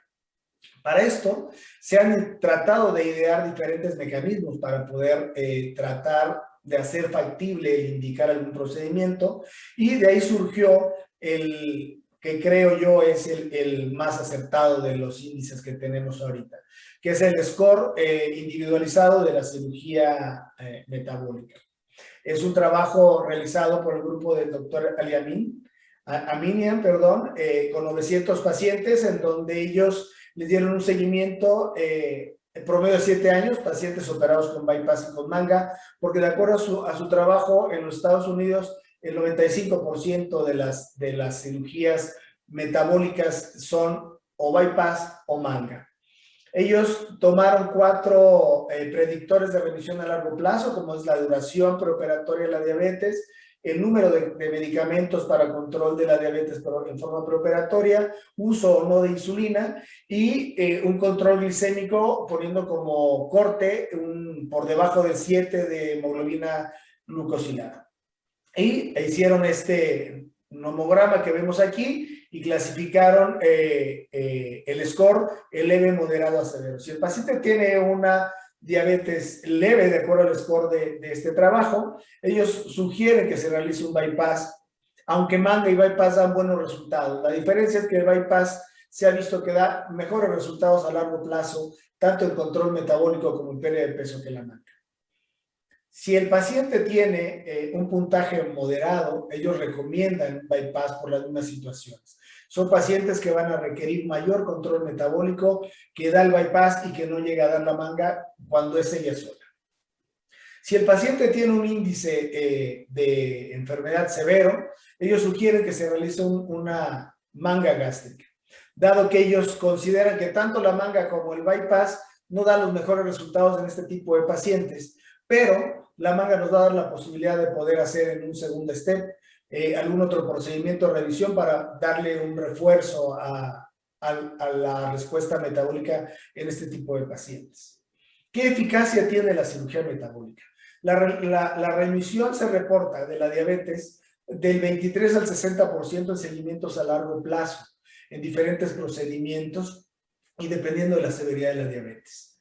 Para esto, se han tratado de idear diferentes mecanismos para poder tratar de hacer factible el indicar algún procedimiento, y de ahí surgió el que creo yo es el más acertado de los índices que tenemos ahorita, que es el score individualizado de la cirugía metabólica. Es un trabajo realizado por el grupo del doctor Aminian, con 900 pacientes, en donde ellos les dieron un seguimiento en promedio de 7 años, pacientes operados con bypass y con manga, porque de acuerdo a su trabajo en los Estados Unidos, el 95% de las cirugías metabólicas son o bypass o manga. Ellos tomaron 4 predictores de remisión a largo plazo, como es la duración preoperatoria de la diabetes, el número de medicamentos para control de la diabetes en forma preoperatoria, uso o no de insulina y un control glicémico poniendo como corte por debajo de 7 de hemoglobina glucosilada. Y hicieron este nomograma que vemos aquí y clasificaron el score leve, moderado a severo. Si el paciente tiene una diabetes leve, de acuerdo al score de este trabajo, ellos sugieren que se realice un bypass, aunque manga y bypass dan buenos resultados. La diferencia es que el bypass se ha visto que da mejores resultados a largo plazo, tanto en control metabólico como en pérdida de peso que la manga. Si el paciente tiene un puntaje moderado, ellos recomiendan bypass por las mismas situaciones. Son pacientes que van a requerir mayor control metabólico, que da el bypass y que no llega a dar la manga cuando es ella sola. Si el paciente tiene un índice de enfermedad severo, ellos sugieren que se realice una manga gástrica, dado que ellos consideran que tanto la manga como el bypass no dan los mejores resultados en este tipo de pacientes, pero la manga nos va a dar la posibilidad de poder hacer en un segundo step algún otro procedimiento de revisión para darle un refuerzo a la respuesta metabólica en este tipo de pacientes. ¿Qué eficacia tiene la cirugía metabólica? La remisión se reporta de la diabetes del 23 al 60% en seguimientos a largo plazo, en diferentes procedimientos y dependiendo de la severidad de la diabetes.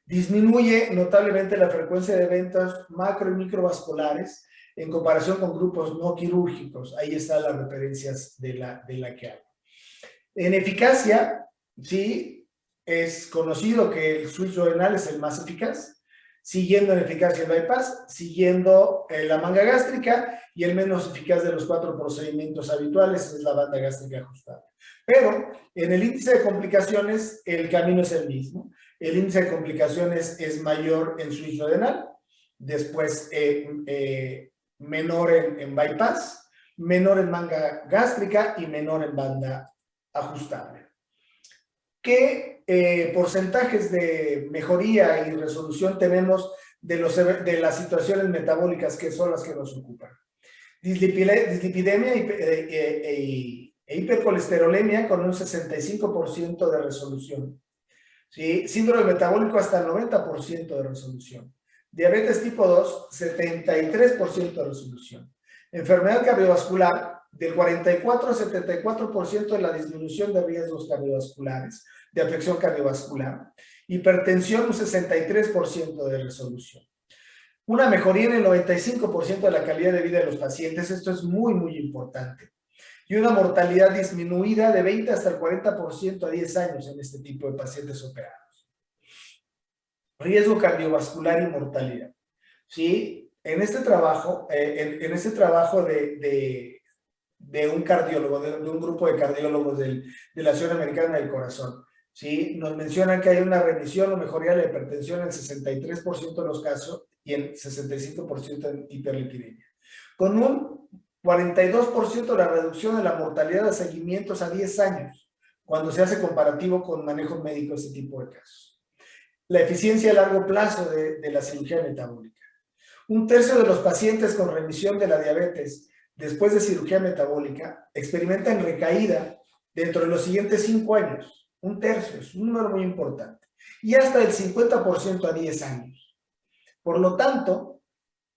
Disminuye notablemente la frecuencia de eventos macro y microvasculares en comparación con grupos no quirúrgicos. Ahí están las referencias de la que hablo. En eficacia, sí, es conocido que el switch duodenal es el más eficaz, siguiendo en eficacia el bypass, siguiendo la manga gástrica y el menos eficaz de los 4 procedimientos habituales es la banda gástrica ajustada. Pero en el índice de complicaciones el camino es el mismo. El índice de complicaciones es mayor en switch duodenal, después menor en bypass, menor en manga gástrica y menor en banda ajustable. ¿Qué porcentajes de mejoría y resolución tenemos de las situaciones metabólicas que son las que nos ocupan? Dislipidemia e hipercolesterolemia con un 65% de resolución. ¿Sí? Síndrome metabólico hasta el 90% de resolución. Diabetes tipo 2, 73% de resolución. Enfermedad cardiovascular, del 44 al 74% de la disminución de riesgos cardiovasculares, de afección cardiovascular. Hipertensión, un 63% de resolución. Una mejoría en el 95% de la calidad de vida de los pacientes, esto es muy, muy importante. Y una mortalidad disminuida de 20 hasta el 40% a 10 años en este tipo de pacientes operados. Riesgo cardiovascular y mortalidad. ¿Sí? En este trabajo, de un cardiólogo, de un grupo de cardiólogos de la Asociación Americana del Corazón, ¿sí? Nos mencionan que hay una remisión o mejoría de la hipertensión en el 63% de los casos y en 65% en hiperlipidemia. Con un 42% de la reducción de la mortalidad de seguimientos a 10 años, cuando se hace comparativo con manejo médico de este tipo de casos. La eficiencia a largo plazo de la cirugía metabólica. Un tercio de los pacientes con remisión de la diabetes después de cirugía metabólica experimentan recaída dentro de los siguientes 5 años. Un tercio, es un número muy importante. Y hasta el 50% a 10 años. Por lo tanto,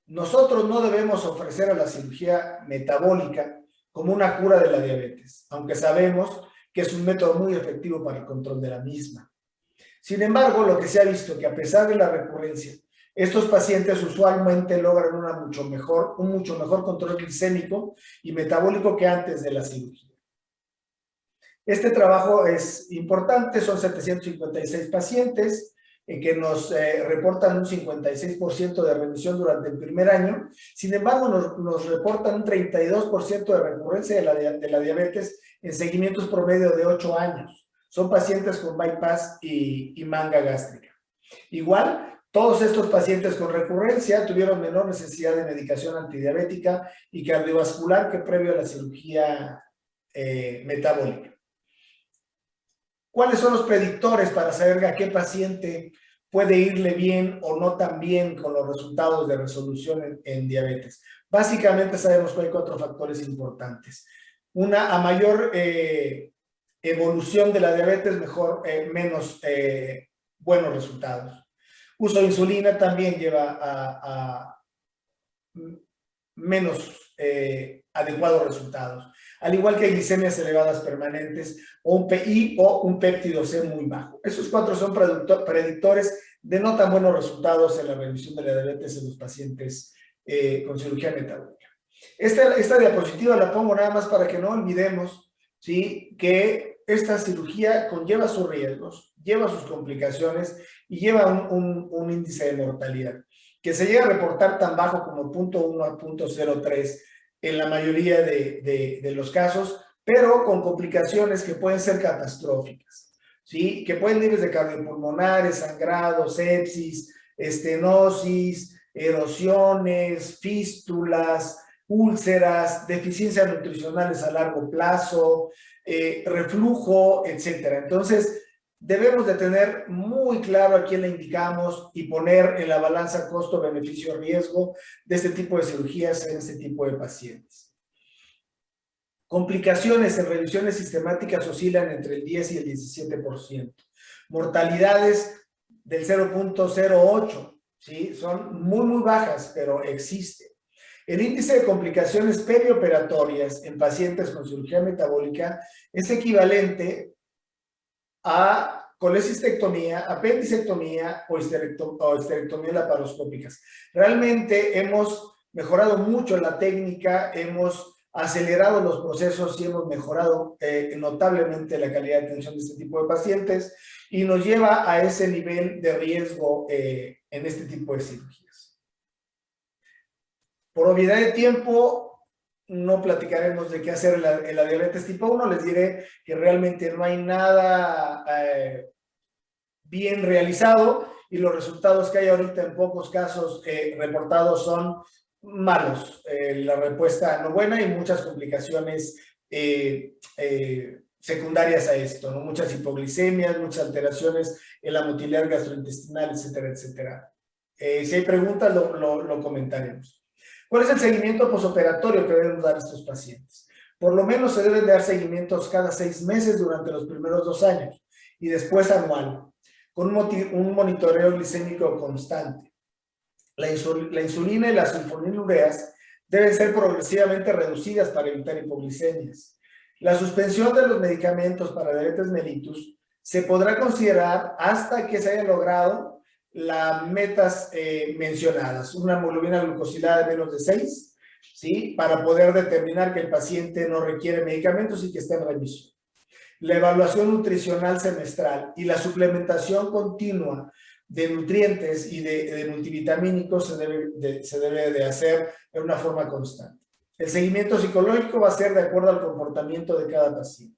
nosotros no debemos ofrecer a la cirugía metabólica como una cura de la diabetes, aunque sabemos que es un método muy efectivo para el control de la misma. Sin embargo, lo que se ha visto es que a pesar de la recurrencia, estos pacientes usualmente logran un mucho mejor control glicémico y metabólico que antes de la cirugía. Este trabajo es importante, son 756 pacientes que nos reportan un 56% de remisión durante el primer año. Sin embargo, nos reportan un 32% de recurrencia de la diabetes en seguimientos promedio de 8 años. Son pacientes con bypass y manga gástrica. Igual, todos estos pacientes con recurrencia tuvieron menor necesidad de medicación antidiabética y cardiovascular que previo a la cirugía metabólica. ¿Cuáles son los predictores para saber a qué paciente puede irle bien o no tan bien con los resultados de resolución en diabetes. Básicamente sabemos que hay 4 factores importantes. A mayor evolución de la diabetes, menos buenos resultados. Uso de insulina también lleva a menos adecuados resultados, al igual que glicemias elevadas permanentes o un PI o un péptido C muy bajo. Esos 4 son predictores de no tan buenos resultados en la revisión de la diabetes en los pacientes con cirugía metabólica. Esta diapositiva la pongo nada más para que no olvidemos, ¿sí?, que esta cirugía conlleva sus riesgos, lleva sus complicaciones y lleva un índice de mortalidad que se llega a reportar tan bajo como 0.1 a 0.03 en la mayoría de los casos, pero con complicaciones que pueden ser catastróficas, ¿sí?, que pueden ir desde cardiopulmonares, sangrado, sepsis, estenosis, erosiones, fístulas, úlceras, deficiencias nutricionales a largo plazo, reflujo, etcétera. Entonces, debemos de tener muy claro a quién le indicamos y poner en la balanza costo-beneficio-riesgo de este tipo de cirugías en este tipo de pacientes. Complicaciones en revisiones sistemáticas oscilan entre el 10 y el 17%. Mortalidades del 0.08, ¿sí? Son muy bajas, pero existen. El índice de complicaciones perioperatorias en pacientes con cirugía metabólica es equivalente a colecistectomía, apendicectomía o histerectomía laparoscópicas. Realmente hemos mejorado mucho la técnica, hemos acelerado los procesos y hemos mejorado notablemente la calidad de atención de este tipo de pacientes y nos lleva a ese nivel de riesgo en este tipo de cirugías. Por obviedad de tiempo, no platicaremos de qué hacer en la diabetes tipo 1. Les diré que realmente no hay nada bien realizado y los resultados que hay ahorita en pocos casos reportados son malos. La respuesta no buena y muchas complicaciones secundarias a esto, ¿no? Muchas hipoglicemias, muchas alteraciones en la motilidad gastrointestinal, etcétera, etcétera. Si hay preguntas, lo comentaremos. ¿Cuál es el seguimiento posoperatorio que debemos dar a estos pacientes? Por lo menos se deben dar seguimientos cada 6 meses durante los primeros 2 años y después anual, con un monitoreo glicémico constante. La insulina y las sulfonilureas deben ser progresivamente reducidas para evitar hipoglicemias. La suspensión de los medicamentos para diabetes mellitus se podrá considerar hasta que se haya logrado las metas mencionadas, una hemoglobina glucosilada de menos de 6, ¿sí?, para poder determinar que el paciente no requiere medicamentos y que está en remisión. La evaluación nutricional semestral y la suplementación continua de nutrientes y de multivitamínicos se debe de hacer de una forma constante. El seguimiento psicológico va a ser de acuerdo al comportamiento de cada paciente.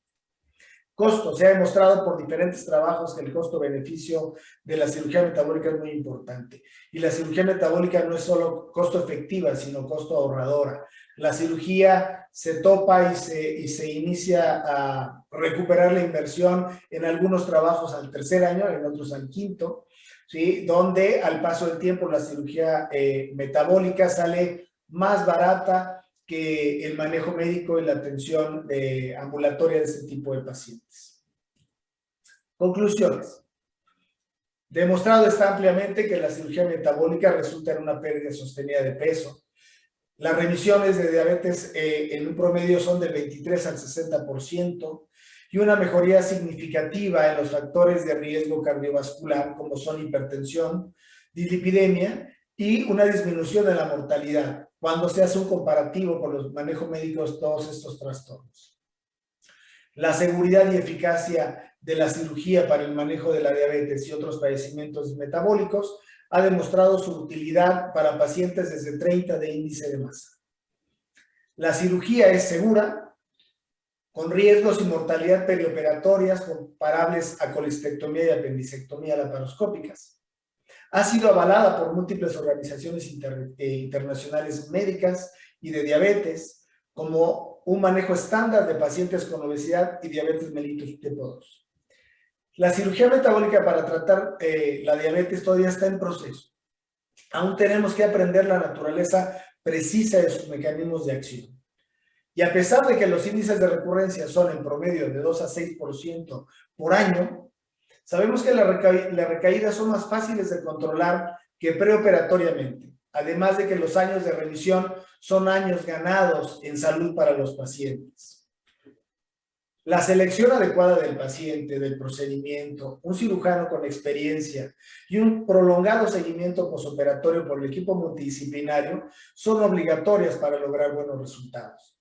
Costo. Se ha demostrado por diferentes trabajos que el costo-beneficio de la cirugía metabólica es muy importante. Y la cirugía metabólica no es solo costo efectiva, sino costo ahorradora. La cirugía se topa y se inicia a recuperar la inversión en algunos trabajos al 3er año, en otros al 5º, ¿sí?, donde al paso del tiempo la cirugía metabólica sale más barata que el manejo médico y la atención ambulatoria de este tipo de pacientes. Conclusiones. Demostrado está ampliamente que la cirugía metabólica resulta en una pérdida sostenida de peso. Las remisiones de diabetes en un promedio son del 23 al 60% y una mejoría significativa en los factores de riesgo cardiovascular como son hipertensión, dislipidemia y una disminución en la mortalidad cuando se hace un comparativo con los manejos médicos de todos estos trastornos. La seguridad y eficacia de la cirugía para el manejo de la diabetes y otros padecimientos metabólicos ha demostrado su utilidad para pacientes desde 30 de índice de masa. La cirugía es segura, con riesgos y mortalidad perioperatorias comparables a colecistectomía y apendicectomía laparoscópicas. Ha sido avalada por múltiples organizaciones internacionales médicas y de diabetes como un manejo estándar de pacientes con obesidad y diabetes mellitus tipo 2. La cirugía metabólica para tratar la diabetes todavía está en proceso. Aún tenemos que aprender la naturaleza precisa de sus mecanismos de acción. Y a pesar de que los índices de recurrencia son en promedio de 2 a 6% por año, sabemos que las recaídas son más fáciles de controlar que preoperatoriamente, además de que los años de revisión son años ganados en salud para los pacientes. La selección adecuada del paciente, del procedimiento, un cirujano con experiencia y un prolongado seguimiento posoperatorio por el equipo multidisciplinario son obligatorias para lograr buenos resultados.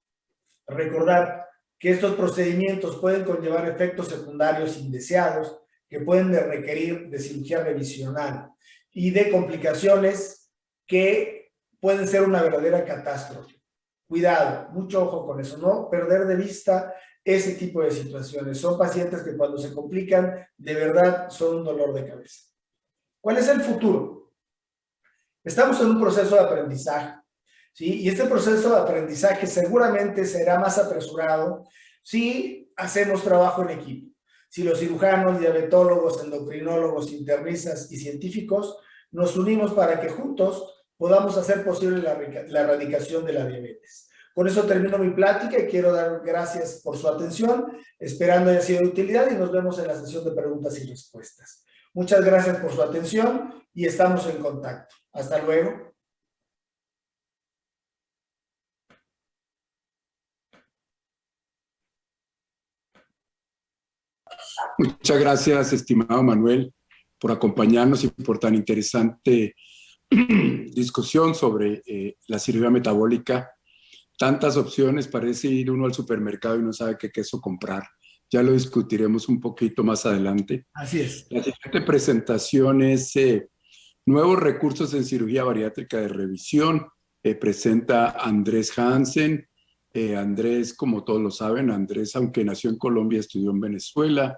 Recordar que estos procedimientos pueden conllevar efectos secundarios indeseados que pueden requerir de cirugía revisional y de complicaciones que pueden ser una verdadera catástrofe. Cuidado, mucho ojo con eso, no perder de vista ese tipo de situaciones. Son pacientes que cuando se complican, de verdad son un dolor de cabeza. ¿Cuál es el futuro? Estamos en un proceso de aprendizaje, ¿sí? Y este proceso de aprendizaje seguramente será más apresurado si hacemos trabajo en equipo. Si los cirujanos, diabetólogos, endocrinólogos, internistas y científicos nos unimos para que juntos podamos hacer posible la erradicación de la diabetes. Con eso termino mi plática y quiero dar gracias por su atención, esperando haya sido de utilidad y nos vemos en la sesión de preguntas y respuestas. Muchas gracias por su atención y estamos en contacto. Hasta luego. Muchas gracias, estimado Manuel, por acompañarnos y por tan interesante discusión sobre la cirugía metabólica. Tantas opciones, parece ir uno al supermercado y no sabe qué queso comprar. Ya lo discutiremos un poquito más adelante. Así es. La siguiente presentación es Nuevos recursos en cirugía bariátrica de revisión. Presenta Andrés Hansen. Andrés, como todos lo saben, Andrés, aunque nació en Colombia, estudió en Venezuela.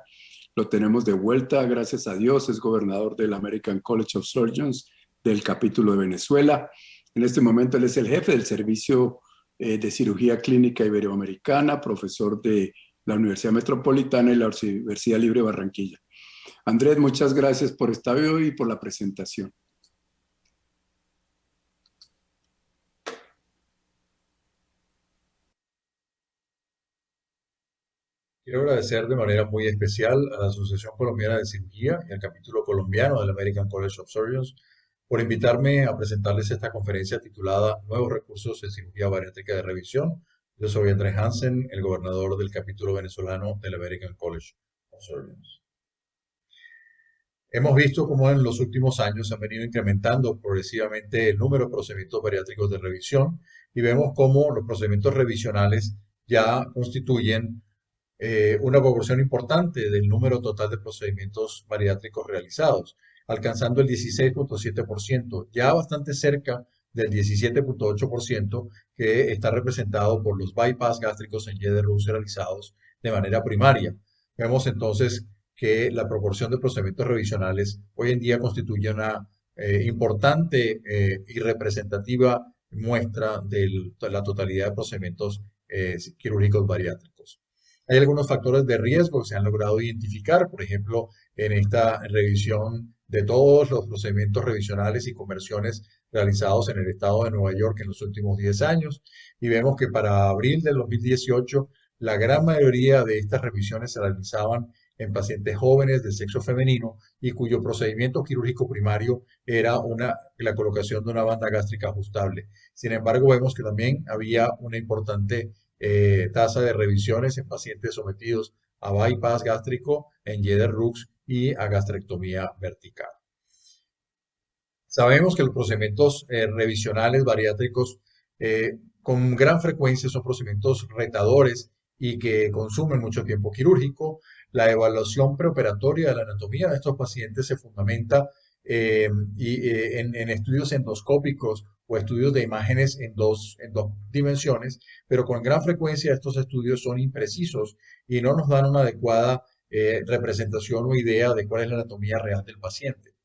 Lo tenemos de vuelta, gracias a Dios, es gobernador del American College of Surgeons del capítulo de Venezuela. En este momento él es el jefe del servicio de cirugía clínica iberoamericana, profesor de la Universidad Metropolitana y la Universidad Libre de Barranquilla. Andrés, muchas gracias por estar hoy y por la presentación. Quiero agradecer de manera muy especial a la Asociación Colombiana de Cirugía y al capítulo colombiano del American College of Surgeons por invitarme a presentarles esta conferencia titulada Nuevos recursos en cirugía bariátrica de revisión. Yo soy Andrés Hansen, el gobernador del capítulo venezolano del American College of Surgeons. Hemos visto cómo en los últimos años se han venido incrementando progresivamente el número de procedimientos bariátricos de revisión y vemos cómo los procedimientos revisionales ya constituyen una proporción importante del número total de procedimientos bariátricos realizados, alcanzando el 16.7%, ya bastante cerca del 17.8% que está representado por los bypass gástricos en Y de Roux realizados de manera primaria. Vemos entonces que la proporción de procedimientos revisionales hoy en día constituye una importante y representativa muestra de la totalidad de procedimientos quirúrgicos bariátricos. Hay algunos factores de riesgo que se han logrado identificar, por ejemplo, en esta revisión de todos los procedimientos revisionales y conversiones realizados en el estado de Nueva York en los últimos 10 años, y vemos que para abril del 2018 la gran mayoría de estas revisiones se realizaban en pacientes jóvenes de sexo femenino y cuyo procedimiento quirúrgico primario era la colocación de una banda gástrica ajustable. Sin embargo, vemos que también había una importante tasa de revisiones en pacientes sometidos a bypass gástrico, en Y de Roux y a gastrectomía vertical. Sabemos que los procedimientos revisionales bariátricos con gran frecuencia son procedimientos retadores y que consumen mucho tiempo quirúrgico. La evaluación preoperatoria de la anatomía de estos pacientes se fundamenta en estudios endoscópicos o estudios de imágenes en dos dimensiones, pero con gran frecuencia estos estudios son imprecisos y no nos dan una adecuada representación o idea de cuál es la anatomía real del paciente.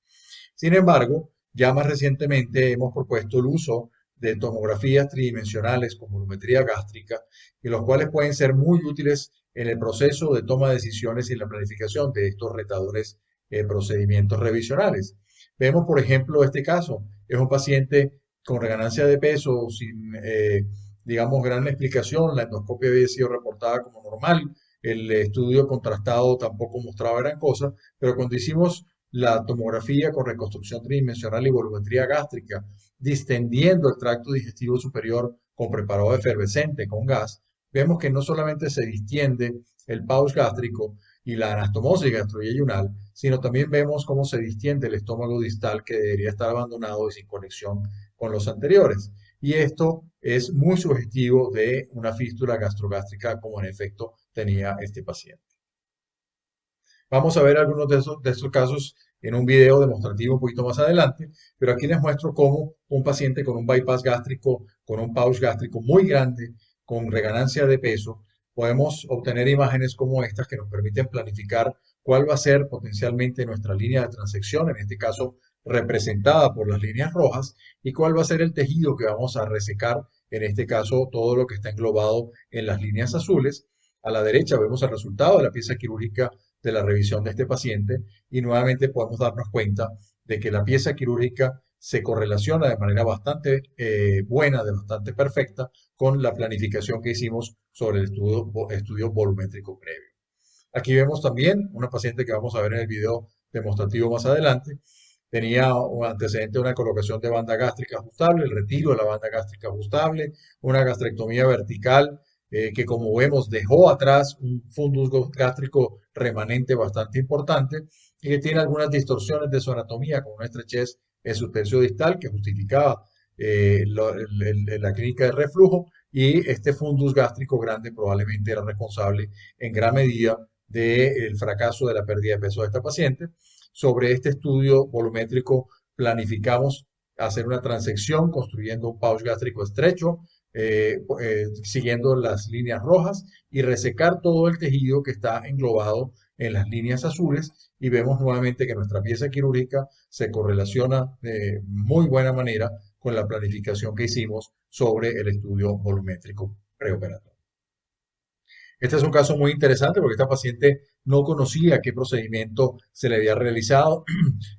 Sin embargo, ya más recientemente hemos propuesto el uso de tomografías tridimensionales con volumetría gástrica, y los cuales pueden ser muy útiles en el proceso de toma de decisiones y la planificación de estos retadores procedimientos revisionales. Vemos, por ejemplo, este caso. Es un paciente con reganancia de peso sin, digamos, gran explicación. La endoscopia había sido reportada como normal. El estudio contrastado tampoco mostraba gran cosa, pero cuando hicimos la tomografía con reconstrucción tridimensional y volumetría gástrica, distendiendo el tracto digestivo superior con preparado efervescente con gas, vemos que no solamente se distiende el pouch gástrico y la anastomosis gastroyeyunal, sino también vemos cómo se distiende el estómago distal que debería estar abandonado y sin conexión con los anteriores. Y esto es muy sugestivo de una fístula gastrogástrica como en efecto tenía este paciente. Vamos a ver algunos de estos casos en un video demostrativo un poquito más adelante, pero aquí les muestro cómo un paciente con un bypass gástrico, con un pouch gástrico muy grande, con reganancia de peso, podemos obtener imágenes como estas que nos permiten planificar cuál va a ser potencialmente nuestra línea de transección, en este caso representada por las líneas rojas, y cuál va a ser el tejido que vamos a resecar, en este caso todo lo que está englobado en las líneas azules. A la derecha vemos el resultado de la pieza quirúrgica de la revisión de este paciente y nuevamente podemos darnos cuenta de que la pieza quirúrgica se correlaciona de manera bastante buena, bastante perfecta, con la planificación que hicimos sobre el estudio volumétrico previo. Aquí vemos también una paciente que vamos a ver en el video demostrativo más adelante. Tenía un antecedente de una colocación de banda gástrica ajustable, el retiro de la banda gástrica ajustable, una gastrectomía vertical que como vemos dejó atrás un fundus gástrico remanente bastante importante y que tiene algunas distorsiones de su anatomía con una estrechez en su tercio distal que justificaba la clínica de reflujo, y este fundus gástrico grande probablemente era responsable en gran medida del fracaso de la pérdida de peso de esta paciente. Sobre este estudio volumétrico planificamos hacer una transección construyendo un pouch gástrico estrecho, siguiendo las líneas rojas, y resecar todo el tejido que está englobado en las líneas azules, y vemos nuevamente que nuestra pieza quirúrgica se correlaciona de muy buena manera con la planificación que hicimos sobre el estudio volumétrico preoperatorio. Este es un caso muy interesante porque esta paciente no conocía qué procedimiento se le había realizado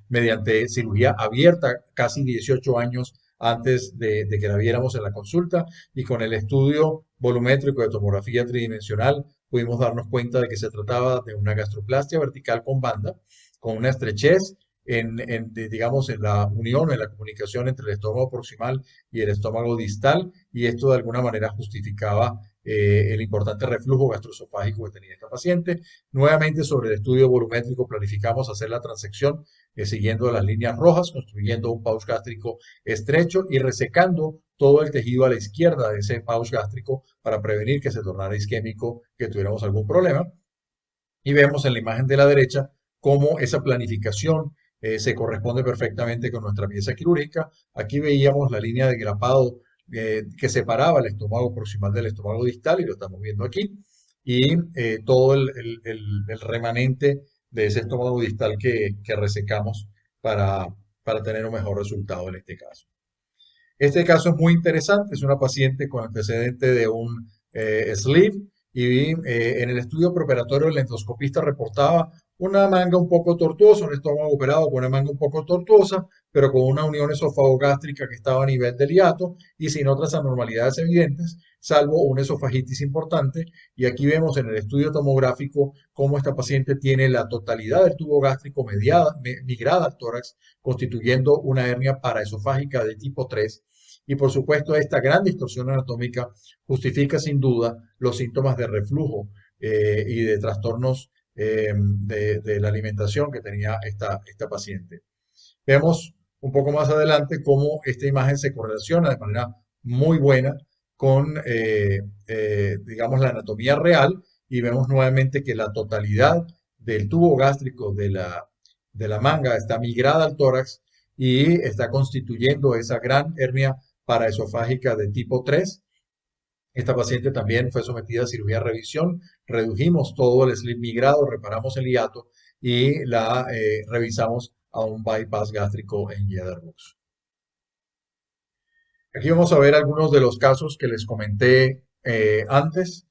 mediante cirugía abierta casi 18 años antes de que la viéramos en la consulta, y con el estudio volumétrico de tomografía tridimensional pudimos darnos cuenta de que se trataba de una gastroplastia vertical con banda, con una estrechez digamos, en la unión, en la comunicación entre el estómago proximal y el estómago distal, y esto de alguna manera justificaba el importante reflujo gastroesofágico que tenía esta paciente. Nuevamente, sobre el estudio volumétrico planificamos hacer la transección siguiendo las líneas rojas, construyendo un pouch gástrico estrecho y resecando todo el tejido a la izquierda de ese pouch gástrico para prevenir que se tornara isquémico, que tuviéramos algún problema. Y vemos en la imagen de la derecha cómo esa planificación se corresponde perfectamente con nuestra pieza quirúrgica. Aquí veíamos la línea de grapado que separaba el estómago proximal del estómago distal, y lo estamos viendo aquí, y todo el remanente de ese estómago distal que resecamos para tener un mejor resultado en este caso. Este caso es muy interesante, es una paciente con antecedente de un sleeve, y en el estudio preoperatorio el endoscopista reportaba una manga un poco tortuosa, un estómago operado con una manga un poco tortuosa, pero con una unión esofagogástrica que estaba a nivel del hiato y sin otras anormalidades evidentes, salvo una esofagitis importante. Y aquí vemos en el estudio tomográfico cómo esta paciente tiene la totalidad del tubo gástrico migrada al tórax, constituyendo una hernia paraesofágica de tipo 3. Y por supuesto, esta gran distorsión anatómica justifica sin duda los síntomas de reflujo y de trastornos de la alimentación que tenía esta paciente. Vemos un poco más adelante cómo esta imagen se correlaciona de manera muy buena con, digamos, la anatomía real, y vemos nuevamente que la totalidad del tubo gástrico de la manga está migrada al tórax y está constituyendo esa gran hernia paraesofágica de tipo 3. Esta paciente también fue sometida a cirugía de revisión, redujimos todo el slip migrado, reparamos el hiato y la revisamos a un bypass gástrico en Jederbugs. Aquí vamos a ver algunos de los casos que les comenté antes.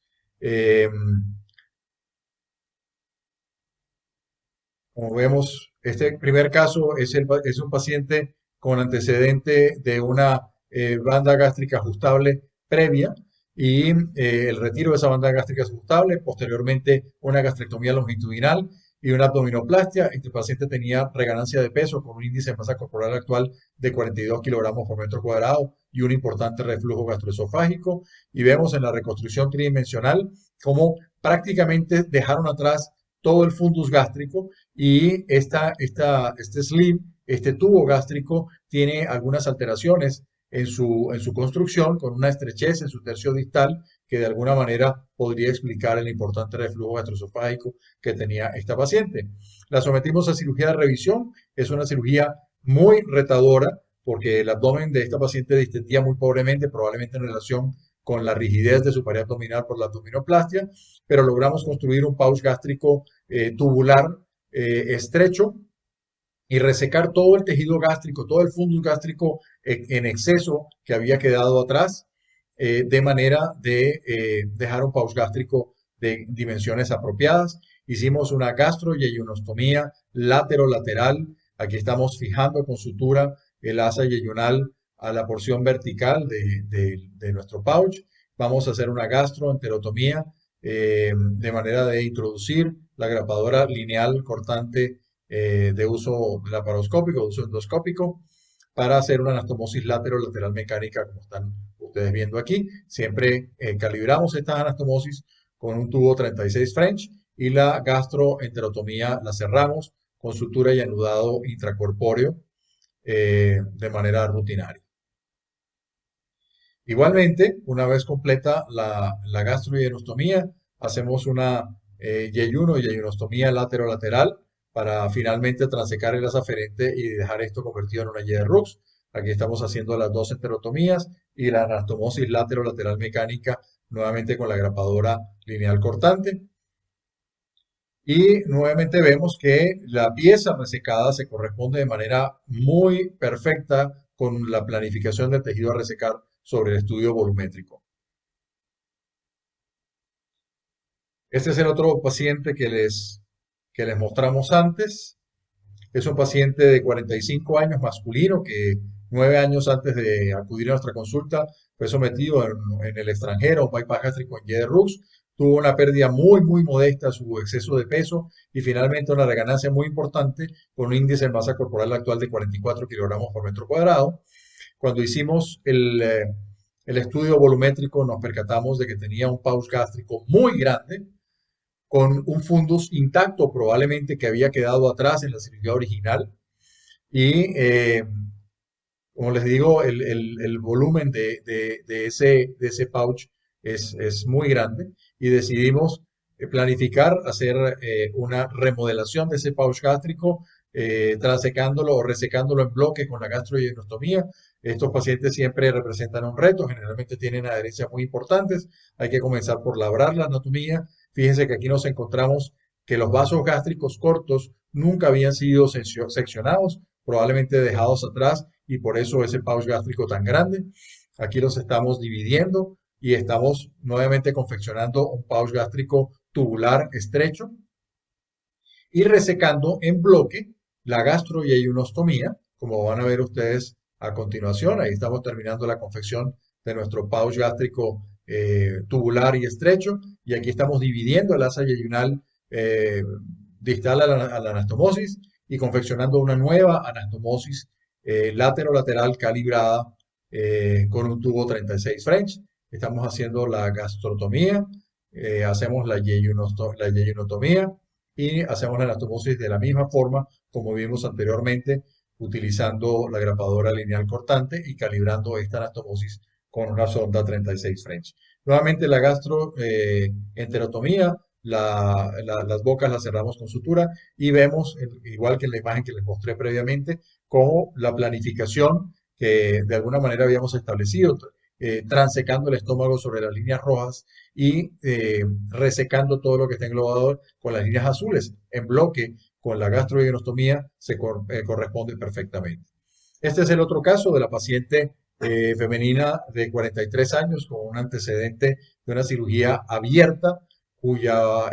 Como vemos, este primer caso es un paciente con antecedente de una banda gástrica ajustable previa y el retiro de esa banda gástrica ajustable, posteriormente una gastrectomía longitudinal y una abdominoplastia. Este paciente tenía reganancia de peso con un índice de masa corporal actual de 42 kilogramos por metro cuadrado y un importante reflujo gastroesofágico. Y vemos en la reconstrucción tridimensional cómo prácticamente dejaron atrás todo el fundus gástrico y este sleeve, este tubo gástrico, tiene algunas alteraciones en su construcción, con una estrechez en su tercio distal, que de alguna manera podría explicar el importante reflujo gastroesofágico que tenía esta paciente. La sometimos a cirugía de revisión, es una cirugía muy retadora, porque el abdomen de esta paciente distendía muy pobremente, probablemente en relación con la rigidez de su pared abdominal por la abdominoplastia, pero logramos construir un pouch gástrico tubular estrecho y resecar todo el tejido gástrico, todo el fundus gástrico en exceso que había quedado atrás, de manera de dejar un pouch gástrico de dimensiones apropiadas. Hicimos una gastroyeyunostomía lateral. Aquí estamos fijando con sutura el asa yeyunal a la porción vertical de nuestro pouch. Vamos a hacer una gastroenterotomía de manera de introducir la grapadora lineal cortante de uso laparoscópico, de uso endoscópico, para hacer una anastomosis lateral mecánica, como están ustedes viendo aquí. Siempre calibramos estas anastomosis con un tubo 36 French y la gastroenterotomía la cerramos con sutura y anudado intracorpóreo de manera rutinaria. Igualmente, una vez completa la gastroyenostomía, hacemos una yeyuno y yeyunostomía lateral para finalmente transecar el asa aferente y dejar esto convertido en una Y de Rux. Aquí estamos haciendo las dos enterotomías y la anastomosis lateral mecánica, nuevamente con la grapadora lineal cortante. Y nuevamente vemos que la pieza resecada se corresponde de manera muy perfecta con la planificación del tejido a resecar sobre el estudio volumétrico. Este es el otro paciente que les mostramos antes. Es un paciente de 45 años, masculino, que 9 años antes de acudir a nuestra consulta fue sometido en el extranjero a un bypass gástrico en Y de Rux. Tuvo una pérdida muy modesta de su exceso de peso y finalmente una reganancia muy importante con un índice de masa corporal actual de 44 kilogramos por metro cuadrado. Cuando hicimos el estudio volumétrico nos percatamos de que tenía un pouch gástrico muy grande, con un fundus intacto probablemente que había quedado atrás en la cirugía original. Y como les digo, el volumen de ese pouch es muy grande y decidimos planificar hacer una remodelación de ese pouch gástrico, transecándolo o resecándolo en bloque con la gastroyenostomía. Estos pacientes siempre representan un reto, generalmente tienen adherencias muy importantes. Hay que comenzar por labrar la anatomía. Fíjense que aquí nos encontramos que los vasos gástricos cortos nunca habían sido seccionados, probablemente dejados atrás, y por eso ese pouch gástrico tan grande. Aquí los estamos dividiendo y estamos nuevamente confeccionando un pouch gástrico tubular estrecho y resecando en bloque la gastroyeyunostomía, como van a ver ustedes a continuación. Ahí estamos terminando la confección de nuestro pouch gástrico tubular y estrecho, y aquí estamos dividiendo el asa yeyunal distal a la anastomosis y confeccionando una nueva anastomosis lateral calibrada con un tubo 36 French. Estamos haciendo la gastrotomía, hacemos la yeyunotomía y hacemos la anastomosis de la misma forma como vimos anteriormente, utilizando la grapadora lineal cortante y calibrando esta anastomosis con una sonda 36 French. Nuevamente la gastroenterotomía, las bocas las cerramos con sutura y vemos, igual que en la imagen que les mostré previamente, cómo la planificación que de alguna manera habíamos establecido, transecando el estómago sobre las líneas rojas y resecando todo lo que está englobado con las líneas azules en bloque con la gastroyenostomía se corresponde perfectamente. Este es el otro caso de la paciente femenina de 43 años con un antecedente de una cirugía abierta cuya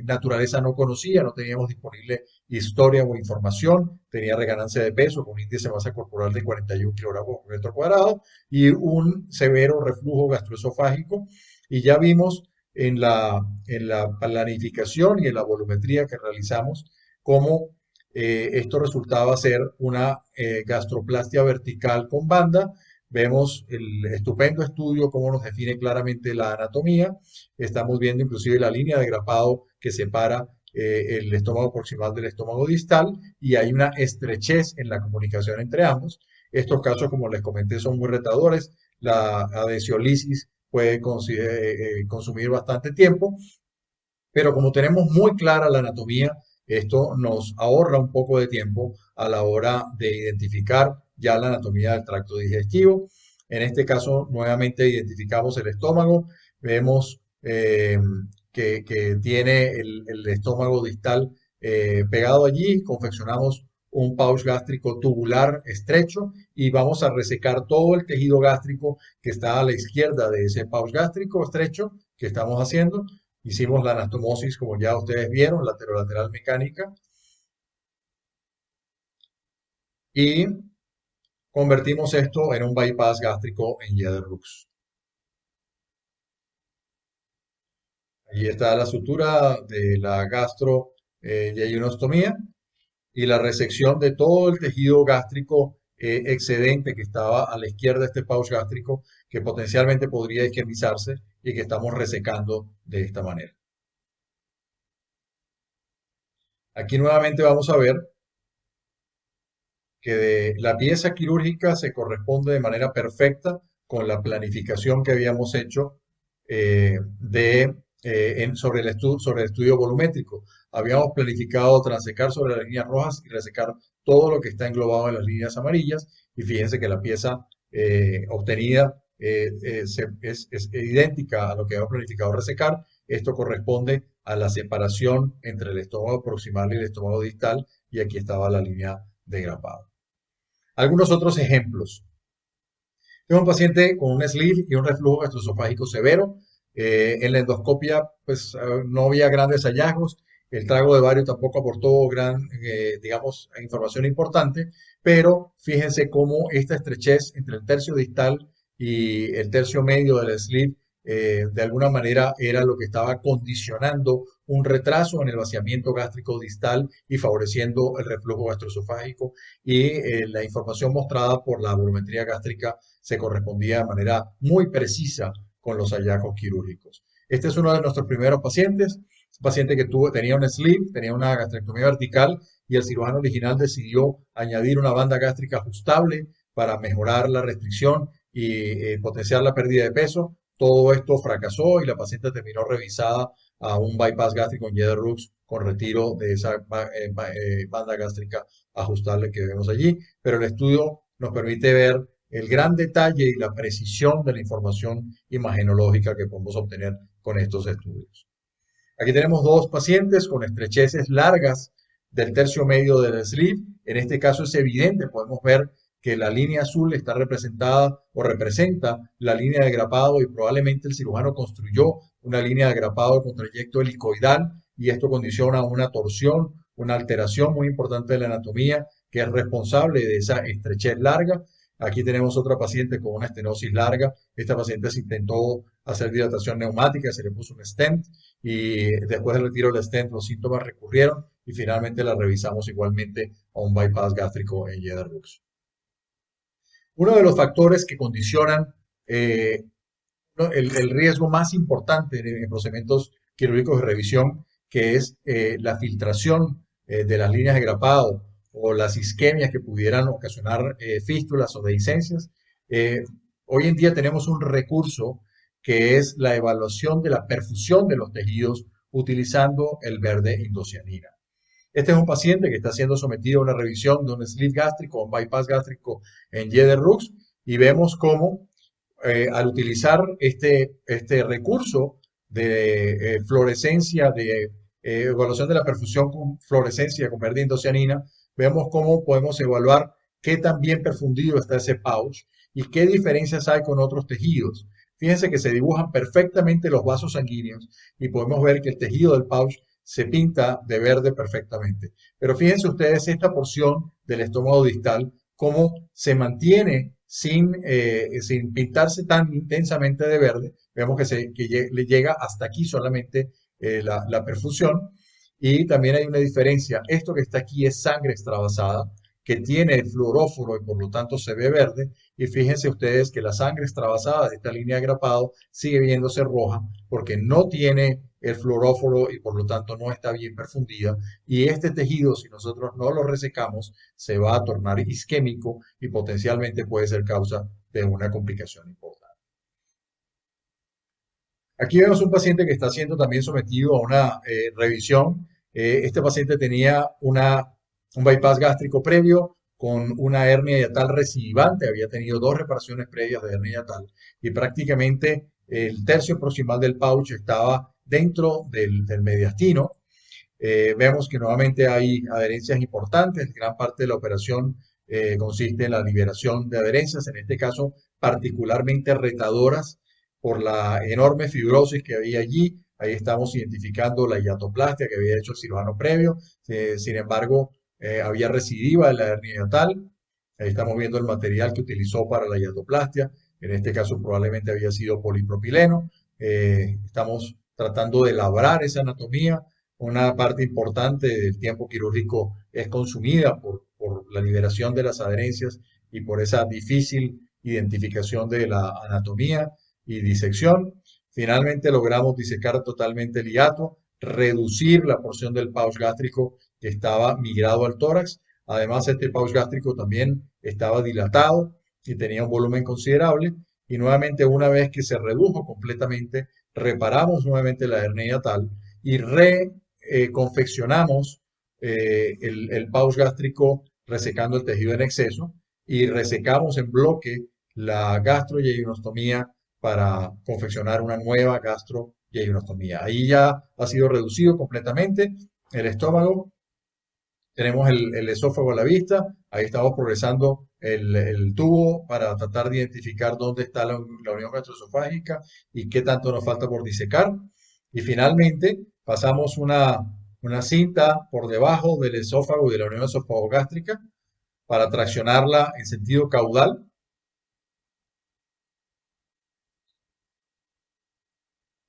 naturaleza no conocía, no teníamos disponible historia o información, tenía reganancia de peso con un índice de masa corporal de 41 kilogramos por metro cuadrado y un severo reflujo gastroesofágico. Y ya vimos en la planificación y en la volumetría que realizamos cómo esto resultaba ser una gastroplastia vertical con banda. Vemos el estupendo estudio, cómo nos define claramente la anatomía. Estamos viendo inclusive la línea de grapado que separa el estómago proximal del estómago distal y hay una estrechez en la comunicación entre ambos. Estos casos, como les comenté, son muy retadores. La adhesiolisis puede consumir bastante tiempo, pero como tenemos muy clara la anatomía, esto nos ahorra un poco de tiempo a la hora de identificar ya la anatomía del tracto digestivo. En este caso, nuevamente identificamos el estómago, vemos que tiene el estómago distal pegado allí, confeccionamos un pouch gástrico tubular estrecho y vamos a resecar todo el tejido gástrico que está a la izquierda de ese pouch gástrico estrecho que estamos haciendo. Hicimos la anastomosis, como ya ustedes vieron, laterolateral mecánica. Y convertimos esto en un bypass gástrico en Jeder-Rux. Ahí está la sutura de la gastroyeyunostomía y la resección de todo el tejido gástrico excedente que estaba a la izquierda de este pouch gástrico, que potencialmente podría isquemizarse y que estamos resecando de esta manera. Aquí nuevamente vamos a ver que la pieza quirúrgica se corresponde de manera perfecta con la planificación que habíamos hecho sobre el estudio volumétrico. Habíamos planificado transecar sobre las líneas rojas y resecar todo lo que está englobado en las líneas amarillas, y fíjense que la pieza obtenida es idéntica a lo que habíamos planificado resecar. Esto corresponde a la separación entre el estómago proximal y el estómago distal, y aquí estaba la línea de grapado. Algunos otros ejemplos. Tengo un paciente con un sleeve y un reflujo gastroesofágico severo. En la endoscopia, pues no había grandes hallazgos. El trago de bario tampoco aportó digamos, información importante, pero fíjense cómo esta estrechez entre el tercio distal y el tercio medio del sleeve de alguna manera era lo que estaba condicionando un retraso en el vaciamiento gástrico distal y favoreciendo el reflujo gastroesofágico, y la información mostrada por la volumetría gástrica se correspondía de manera muy precisa con los hallazgos quirúrgicos. Este es uno de nuestros primeros pacientes, un paciente que tenía un sleeve, tenía una gastrectomía vertical, y el cirujano original decidió añadir una banda gástrica ajustable para mejorar la restricción y potenciar la pérdida de peso. Todo esto fracasó y la paciente terminó revisada a un bypass gástrico en Jeder-Rux con retiro de esa banda gástrica ajustable que vemos allí. Pero el estudio nos permite ver el gran detalle y la precisión de la información imagenológica que podemos obtener con estos estudios. Aquí tenemos dos pacientes con estrecheces largas del tercio medio del sleeve. En este caso es evidente, podemos ver que la línea azul está representada o representa la línea de grapado, y probablemente el cirujano construyó una línea de grapado con trayecto helicoidal, y esto condiciona una torsión, una alteración muy importante de la anatomía que es responsable de esa estrechez larga. Aquí tenemos otra paciente con una estenosis larga. Esta paciente se intentó hacer dilatación neumática, se le puso un stent, y después del retiro del stent los síntomas recurrieron y finalmente la revisamos igualmente a un bypass gástrico en Jeder-Rux. Uno de los factores que condicionan el riesgo más importante en procedimientos quirúrgicos de revisión, que es la filtración de las líneas de grapado o las isquemias que pudieran ocasionar fístulas o dehiscencias. Hoy en día tenemos un recurso que es la evaluación de la perfusión de los tejidos utilizando el verde indocianina. Este es un paciente que está siendo sometido a una revisión de un sleeve gástrico o un bypass gástrico en Jeder-Rux, y vemos cómo al utilizar este recurso de fluorescencia, de evaluación de la perfusión con fluorescencia con verde indocianina, vemos cómo podemos evaluar qué tan bien perfundido está ese pouch y qué diferencias hay con otros tejidos. fíjense que se dibujan perfectamente los vasos sanguíneos y podemos ver que el tejido del pouch se pinta de verde perfectamente. Pero fíjense ustedes esta porción del estómago distal, cómo se mantiene sin pintarse tan intensamente de verde. Vemos que le llega hasta aquí solamente la perfusión. Y también hay una diferencia. Esto que está aquí es sangre extravasada, que tiene el fluoróforo y por lo tanto se ve verde. Y fíjense ustedes que la sangre extravasada de esta línea de grapado sigue viéndose roja porque no tiene el fluoróforo y por lo tanto no está bien perfundida. Y este tejido, si nosotros no lo resecamos, se va a tornar isquémico y potencialmente puede ser causa de una complicación importante. Aquí vemos un paciente que está siendo también sometido a una revisión. Este paciente tenía un bypass gástrico previo con una hernia hiatal recidivante, había tenido 2 reparaciones previas de hernia hiatal y prácticamente el tercio proximal del pouch estaba dentro del mediastino. Vemos que nuevamente hay adherencias importantes, gran parte de la operación consiste en la liberación de adherencias, en este caso particularmente retadoras por la enorme fibrosis que había allí. Ahí estamos identificando la hiatoplastia que había hecho el cirujano previo. Sin embargo, había recidiva en la hernia hiatal. Ahí estamos viendo el material que utilizó para la hiatoplastia. En este caso probablemente había sido polipropileno. Estamos tratando de labrar esa anatomía. Una parte importante del tiempo quirúrgico es consumida por la liberación de las adherencias y por esa difícil identificación de la anatomía y disección. Finalmente logramos disecar totalmente el hiato, reducir la porción del pouch gástrico que estaba migrado al tórax. Además, este pouch gástrico también estaba dilatado y tenía un volumen considerable. Y nuevamente, una vez que se redujo completamente, reparamos nuevamente la hernia hiatal y reconfeccionamos el pouch gástrico resecando el tejido en exceso y resecamos en bloque la gastroyeyunostomía para confeccionar una nueva gastroyeyunostomía. Ahí ya ha sido reducido completamente el estómago. Tenemos el esófago a la vista. Ahí estamos progresando el tubo para tratar de identificar dónde está la unión gastroesofágica y qué tanto nos falta por disecar. Y finalmente pasamos una cinta por debajo del esófago y de la unión esofagogástrica para traccionarla en sentido caudal.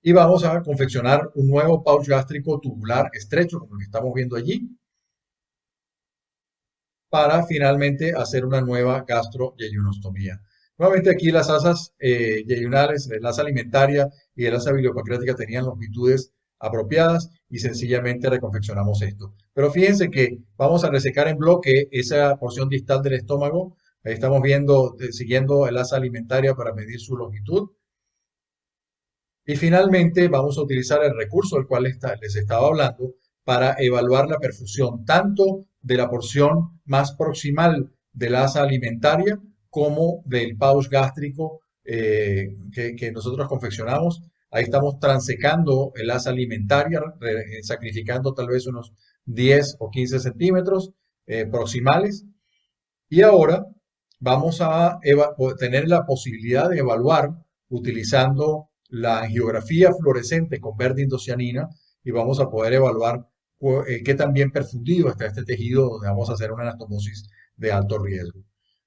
Y vamos a confeccionar un nuevo pouch gástrico tubular estrecho, como el que estamos viendo allí, para finalmente hacer una nueva gastroyeyunostomía. Nuevamente aquí las asas yeyunales, la asa alimentaria y el asa biliopacrática tenían longitudes apropiadas y sencillamente reconfeccionamos esto. Pero fíjense que vamos a resecar en bloque esa porción distal del estómago. Ahí estamos viendo, siguiendo el asa alimentaria para medir su longitud. Y finalmente vamos a utilizar el recurso del cual les estaba hablando para evaluar la perfusión tanto de la porción más proximal del asa alimentaria como del pouch gástrico que nosotros confeccionamos. Ahí estamos transecando el asa alimentaria, sacrificando tal vez unos 10 o 15 centímetros proximales. Y ahora vamos a tener la posibilidad de evaluar utilizando la angiografía fluorescente con verde indocianina y vamos a poder evaluar qué tan bien perfundido está este tejido donde vamos a hacer una anastomosis de alto riesgo.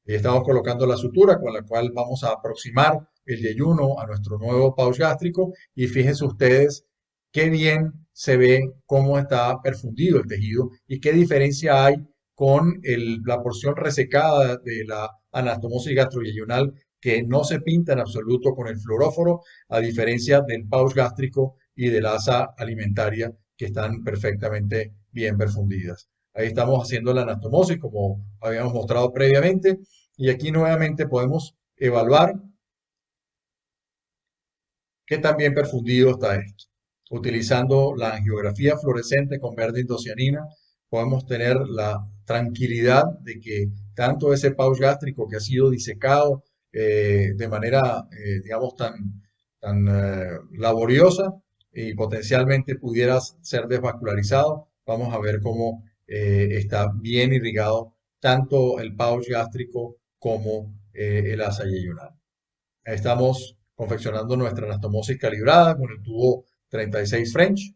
Estamos colocando la sutura con la cual vamos a aproximar el yeyuno a nuestro nuevo pouch gástrico y fíjense ustedes qué bien se ve cómo está perfundido el tejido y qué diferencia hay con la porción resecada de la anastomosis gastroyeyunal que no se pinta en absoluto con el fluoróforo, a diferencia del pouch gástrico y del asa alimentaria que están perfectamente bien perfundidas. Ahí estamos haciendo la anastomosis como habíamos mostrado previamente y aquí nuevamente podemos evaluar qué tan bien perfundido está esto. Utilizando la angiografía fluorescente con verde indocianina podemos tener la tranquilidad de que tanto ese pouch gástrico que ha sido disecado de manera, digamos, tan laboriosa y potencialmente pudiera ser desvascularizado, vamos a ver cómo está bien irrigado tanto el pouch gástrico como el asa yeyunal. Estamos confeccionando nuestra anastomosis calibrada con el tubo 36 French.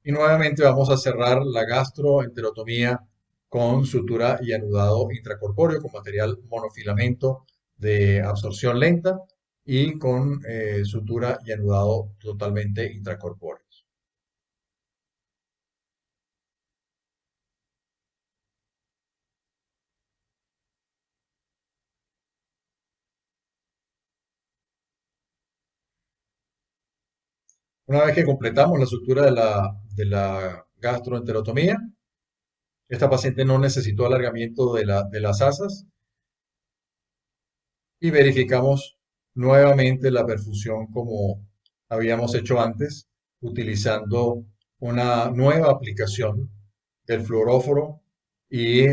Y nuevamente vamos a cerrar la gastroenterotomía con sutura y anudado intracorpóreo con material monofilamento de absorción lenta y con sutura y anudado totalmente intracorpóreo. Una vez que completamos la sutura de la gastroenterotomía, esta paciente no necesitó alargamiento de las asas y verificamos nuevamente la perfusión como habíamos hecho antes, utilizando una nueva aplicación del fluoróforo y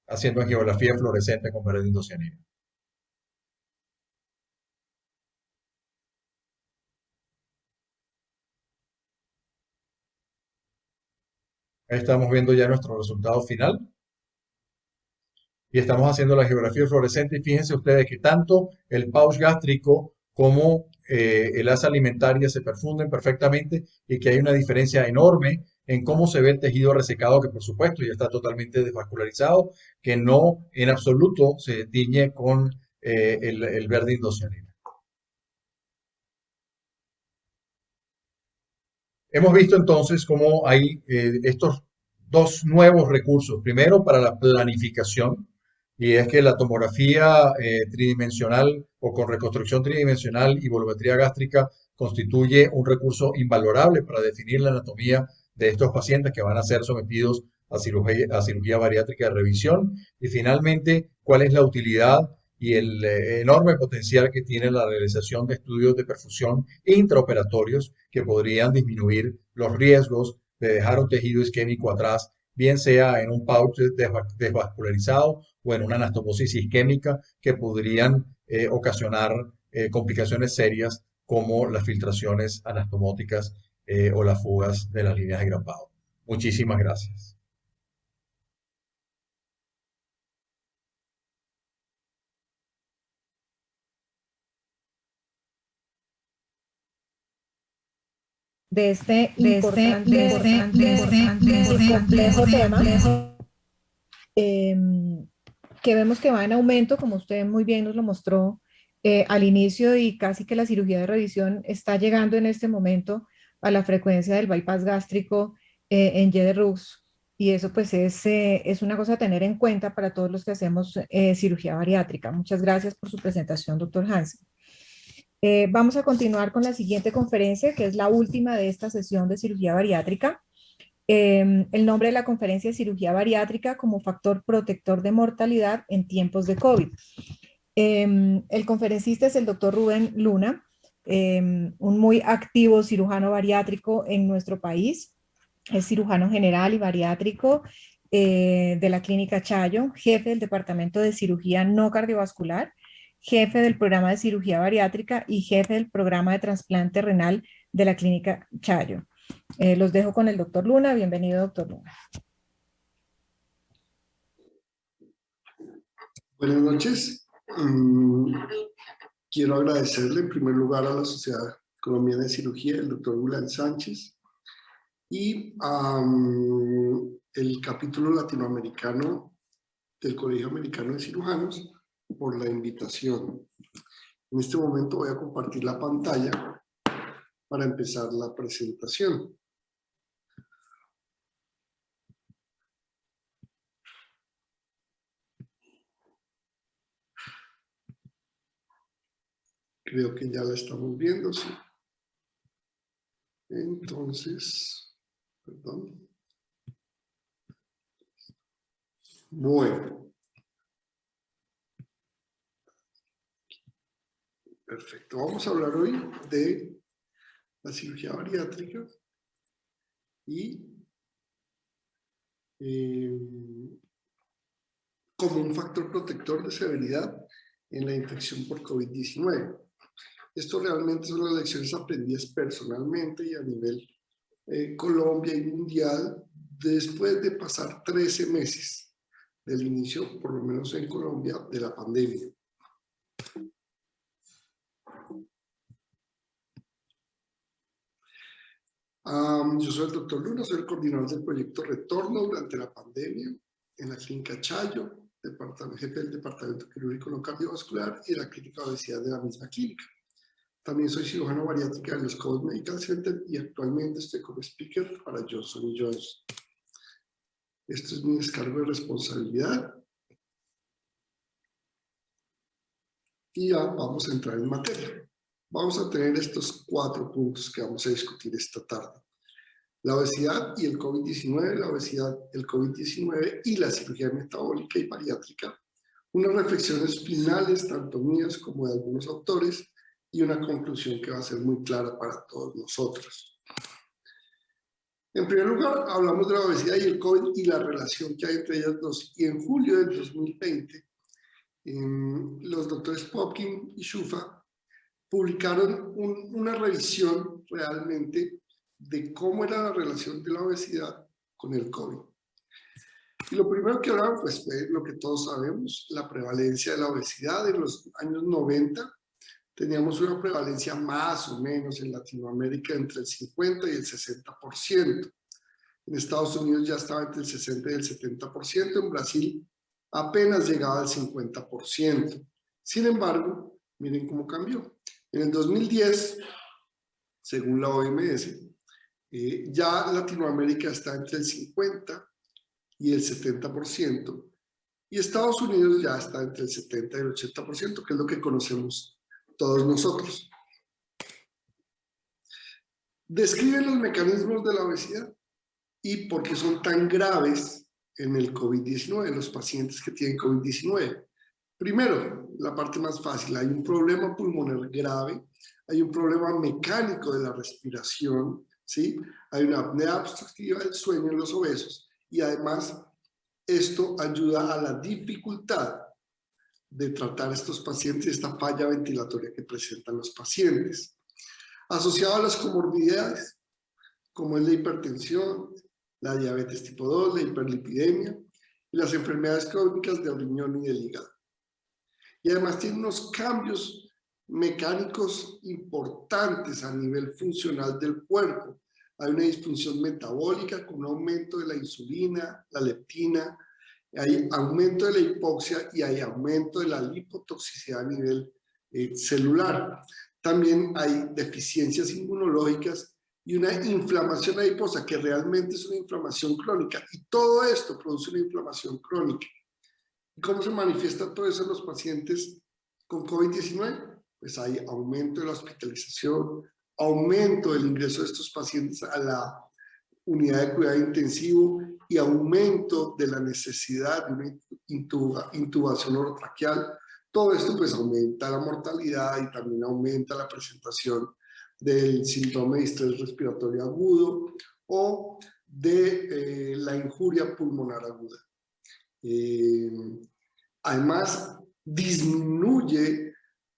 haciendo angiografía fluorescente con berendindocianina. Ahí estamos viendo ya nuestro resultado final. Y estamos haciendo la angiografía fluorescente y fíjense ustedes que tanto el pouch gástrico como el asa alimentaria se perfunden perfectamente y que hay una diferencia enorme en cómo se ve el tejido resecado, que por supuesto ya está totalmente desvascularizado, que no en absoluto se tiñe con el verde indocianina. Hemos visto entonces cómo hay estos dos nuevos recursos. Primero, para la planificación, y es que la tomografía tridimensional o con reconstrucción tridimensional y volumetría gástrica constituye un recurso invalorable para definir la anatomía de estos pacientes que van a ser sometidos a cirugía bariátrica de revisión. Y finalmente, cuál es la utilidad y el enorme potencial que tiene la realización de estudios de perfusión intraoperatorios que podrían disminuir los riesgos de dejar un tejido isquémico atrás, bien sea en un pouch desvascularizado o en una anastomosis isquémica que podrían ocasionar complicaciones serias como las filtraciones anastomóticas o las fugas de las líneas de grampado. Muchísimas gracias. De este importante y complejo tema que vemos que va en aumento, como usted muy bien nos lo mostró al inicio, y casi que la cirugía de revisión está llegando en este momento a la frecuencia del bypass gástrico en Y de Rux, y eso pues es una cosa a tener en cuenta para todos los que hacemos cirugía bariátrica. Muchas gracias por su presentación, doctor Hansen. Vamos a continuar con la siguiente conferencia, que es la última de esta sesión de cirugía bariátrica. El nombre de la conferencia es Cirugía bariátrica como factor protector de mortalidad en tiempos de COVID. El conferencista es el doctor Rubén Luna, un muy activo cirujano bariátrico en nuestro país. Es cirujano general y bariátrico de la Clínica Chayo, jefe del Departamento de Cirugía No Cardiovascular, jefe del programa de cirugía bariátrica y jefe del programa de trasplante renal de la Clínica Chayo. Los dejo con el doctor Luna. Bienvenido, doctor Luna. Buenas noches. Quiero agradecerle en primer lugar a la Sociedad Colombiana de Cirugía, el doctor Julián Sánchez, y el capítulo latinoamericano del Colegio Americano de Cirujanos por la invitación. En este momento voy a compartir la pantalla para empezar la presentación. Creo que ya la estamos viendo, sí. Entonces, perdón. Bueno. Perfecto. Vamos a hablar hoy de la cirugía bariátrica y como un factor protector de severidad en la infección por COVID-19. Esto realmente son las lecciones aprendidas personalmente y a nivel Colombia y mundial después de pasar 13 meses del inicio, por lo menos en Colombia, de la pandemia. Yo soy el doctor Luna, soy el coordinador del proyecto Retorno durante la pandemia en la clínica Chayo, jefe del departamento quirúrgico no cardiovascular y de la clínica de obesidad de la misma clínica. También soy cirujano bariátrica de los COVID Medical Center y actualmente estoy como speaker para Johnson & Johnson. Esto es mi descargo de responsabilidad. Y ya vamos a entrar en materia. Vamos a tener estos 4 puntos que vamos a discutir esta tarde. La obesidad y el COVID-19, la obesidad, el COVID-19 y la cirugía metabólica y bariátrica. Unas reflexiones finales, tanto mías como de algunos autores, y una conclusión que va a ser muy clara para todos nosotros. En primer lugar, hablamos de la obesidad y el COVID y la relación que hay entre ellas dos. Y en julio del 2020, los doctores Popkin y Schufa publicaron una revisión realmente de cómo era la relación de la obesidad con el COVID. Y lo primero que hablaron pues, fue lo que todos sabemos, la prevalencia de la obesidad. En los años 90 teníamos una prevalencia más o menos en Latinoamérica entre el 50 y el 60%. En Estados Unidos ya estaba entre el 60 y el 70%, en Brasil apenas llegaba al 50%. Sin embargo, miren cómo cambió. En el 2010, según la OMS, ya Latinoamérica está entre el 50 y el 70%, y Estados Unidos ya está entre el 70 y el 80%, que es lo que conocemos todos nosotros. Describen los mecanismos de la obesidad y por qué son tan graves en el COVID-19, en los pacientes que tienen COVID-19. Primero, la parte más fácil, hay un problema pulmonar grave, hay un problema mecánico de la respiración, ¿sí? Hay una apnea obstructiva del sueño en los obesos y además esto ayuda a la dificultad de tratar a estos pacientes, esta falla ventilatoria que presentan los pacientes. Asociado a las comorbilidades, como es la hipertensión, la diabetes tipo 2, la hiperlipidemia y las enfermedades crónicas del riñón y del hígado. Y además tiene unos cambios mecánicos importantes a nivel funcional del cuerpo. Hay una disfunción metabólica con un aumento de la insulina, la leptina, hay aumento de la hipoxia y hay aumento de la lipotoxicidad a nivel celular. También hay deficiencias inmunológicas y una inflamación adiposa que realmente es una inflamación crónica. Y todo esto produce una inflamación crónica. ¿Y cómo se manifiesta todo eso en los pacientes con COVID-19? Pues hay aumento de la hospitalización, aumento del ingreso de estos pacientes a la unidad de cuidado intensivo y aumento de la necesidad de una intubación orotraqueal. Todo esto pues aumenta la mortalidad y también aumenta la presentación del síndrome de estrés respiratorio agudo o de la injuria pulmonar aguda. Además, disminuye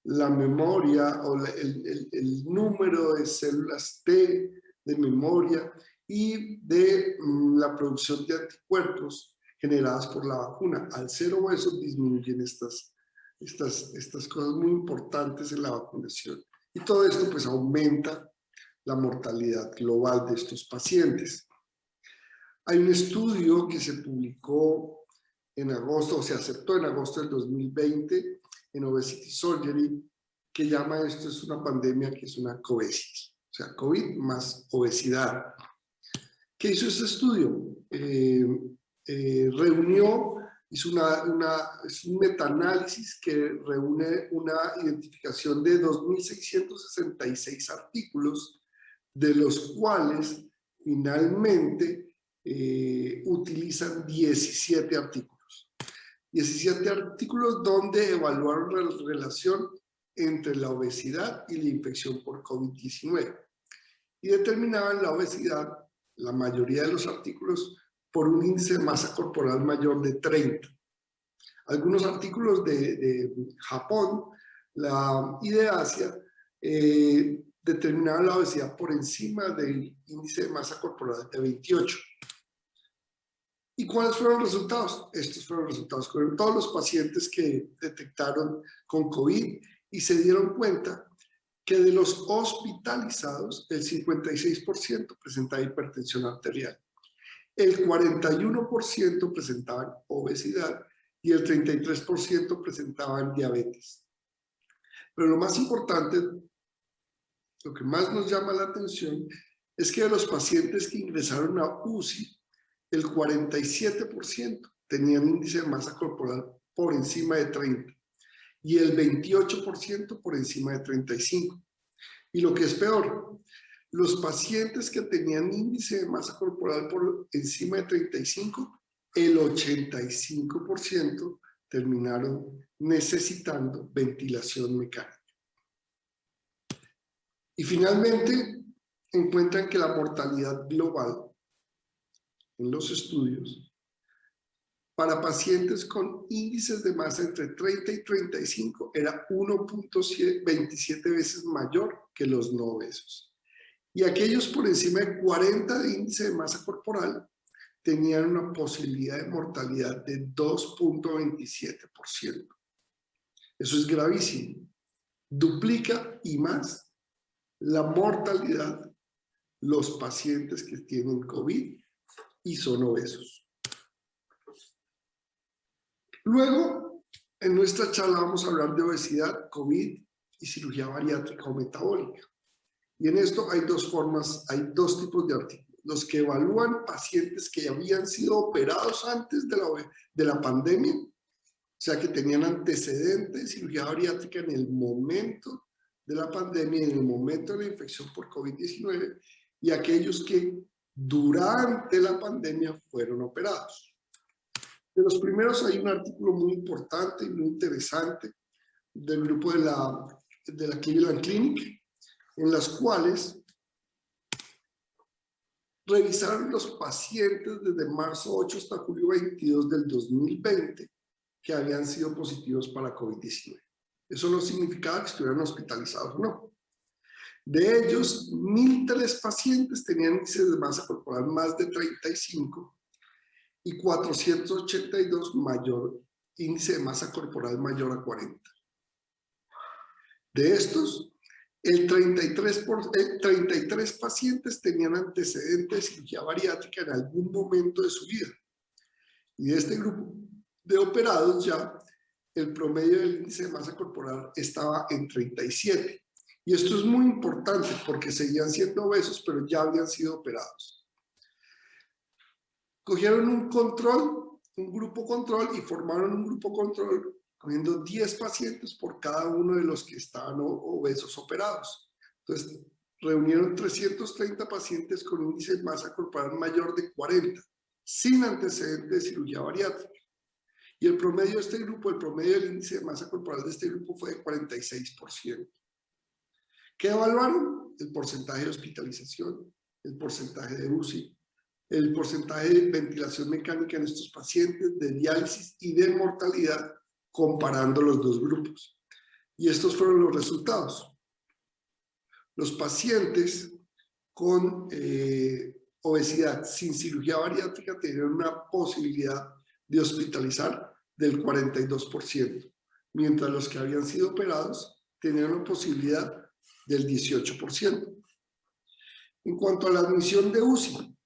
la memoria o el número de células T de memoria y de la producción de anticuerpos generadas por la vacuna. Al ser obesos disminuyen estas cosas muy importantes en la vacunación. Y todo esto pues aumenta la mortalidad global de estos pacientes. Hay un estudio que se publicó en agosto, o se aceptó en agosto del 2020 en Obesity Surgery, que llama esto es una pandemia que es una COVID, o sea, COVID más obesidad. ¿Qué hizo este estudio? Hizo un metaanálisis que reúne una identificación de 2.666 artículos, de los cuales finalmente utilizan 17 artículos. 17 artículos donde evaluaron la relación entre la obesidad y la infección por COVID-19 y determinaban la obesidad, la mayoría de los artículos, por un índice de masa corporal mayor de 30. Algunos artículos de Japón y de Asia determinaban la obesidad por encima del índice de masa corporal de 28. ¿Y cuáles fueron los resultados? Estos fueron los resultados. Fueron todos los pacientes que detectaron con COVID y se dieron cuenta que de los hospitalizados, el 56% presentaba hipertensión arterial, el 41% presentaban obesidad y el 33% presentaban diabetes. Pero lo más importante, lo que más nos llama la atención, es que de los pacientes que ingresaron a UCI, el 47% tenían índice de masa corporal por encima de 30 y el 28% por encima de 35. Y lo que es peor, los pacientes que tenían índice de masa corporal por encima de 35, el 85% terminaron necesitando ventilación mecánica. Y finalmente, encuentran que la mortalidad global en los estudios para pacientes con índices de masa entre 30 y 35 era 1.27 veces mayor que los no obesos. Y aquellos por encima de 40 de índice de masa corporal tenían una posibilidad de mortalidad de 2.27%. Eso es gravísimo. Duplica y más la mortalidad los pacientes que tienen COVID y son obesos. Luego, en nuestra charla vamos a hablar de obesidad, COVID y cirugía bariátrica o metabólica. Y en esto hay dos formas, hay dos tipos de artículos. Los que evalúan pacientes que habían sido operados antes de la pandemia, o sea que tenían antecedentes de cirugía bariátrica en el momento de la pandemia, en el momento de la infección por COVID-19, y aquellos que durante la pandemia fueron operados. De los primeros hay un artículo muy importante y muy interesante del grupo de la Cleveland Clinic, en las cuales revisaron los pacientes desde marzo 8 hasta julio 22 del 2020 que habían sido positivos para COVID-19. Eso no significaba que estuvieran hospitalizados, no. De ellos, 1.003 pacientes tenían índices de masa corporal más de 35 y 482 índice de masa corporal mayor a 40. De estos, el 33 pacientes tenían antecedentes de cirugía bariátrica en algún momento de su vida. Y de este grupo de operados ya, el promedio del índice de masa corporal estaba en 37. Y esto es muy importante porque seguían siendo obesos, pero ya habían sido operados. Cogieron un grupo control y formaron un grupo control cogiendo 10 pacientes por cada uno de los que estaban obesos operados. Entonces, reunieron 330 pacientes con índice de masa corporal mayor de 40, sin antecedentes de cirugía bariátrica. Y el promedio de este grupo, el promedio del índice de masa corporal de este grupo fue de 46%. ¿Qué evaluaron? El porcentaje de hospitalización, el porcentaje de UCI, el porcentaje de ventilación mecánica en estos pacientes, de diálisis y de mortalidad, comparando los dos grupos. Y estos fueron los resultados. Los pacientes con obesidad sin cirugía bariátrica tenían una posibilidad de hospitalizar del 42%, mientras los que habían sido operados tenían una posibilidad del 18%. En cuanto a la admisión de UCI,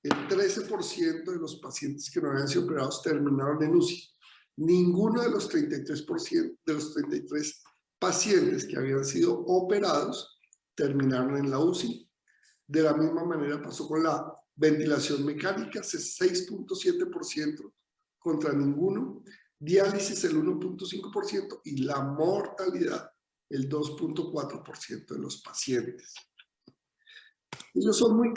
el 13% de los pacientes que no habían sido operados terminaron en UCI. Ninguno de los 33% de los 33 pacientes que habían sido operados terminaron en la UCI. De la misma manera pasó con la ventilación mecánica, 6.7% contra ninguno, diálisis el 1.5% y la mortalidad el 2.4% de los pacientes. Ellos son muy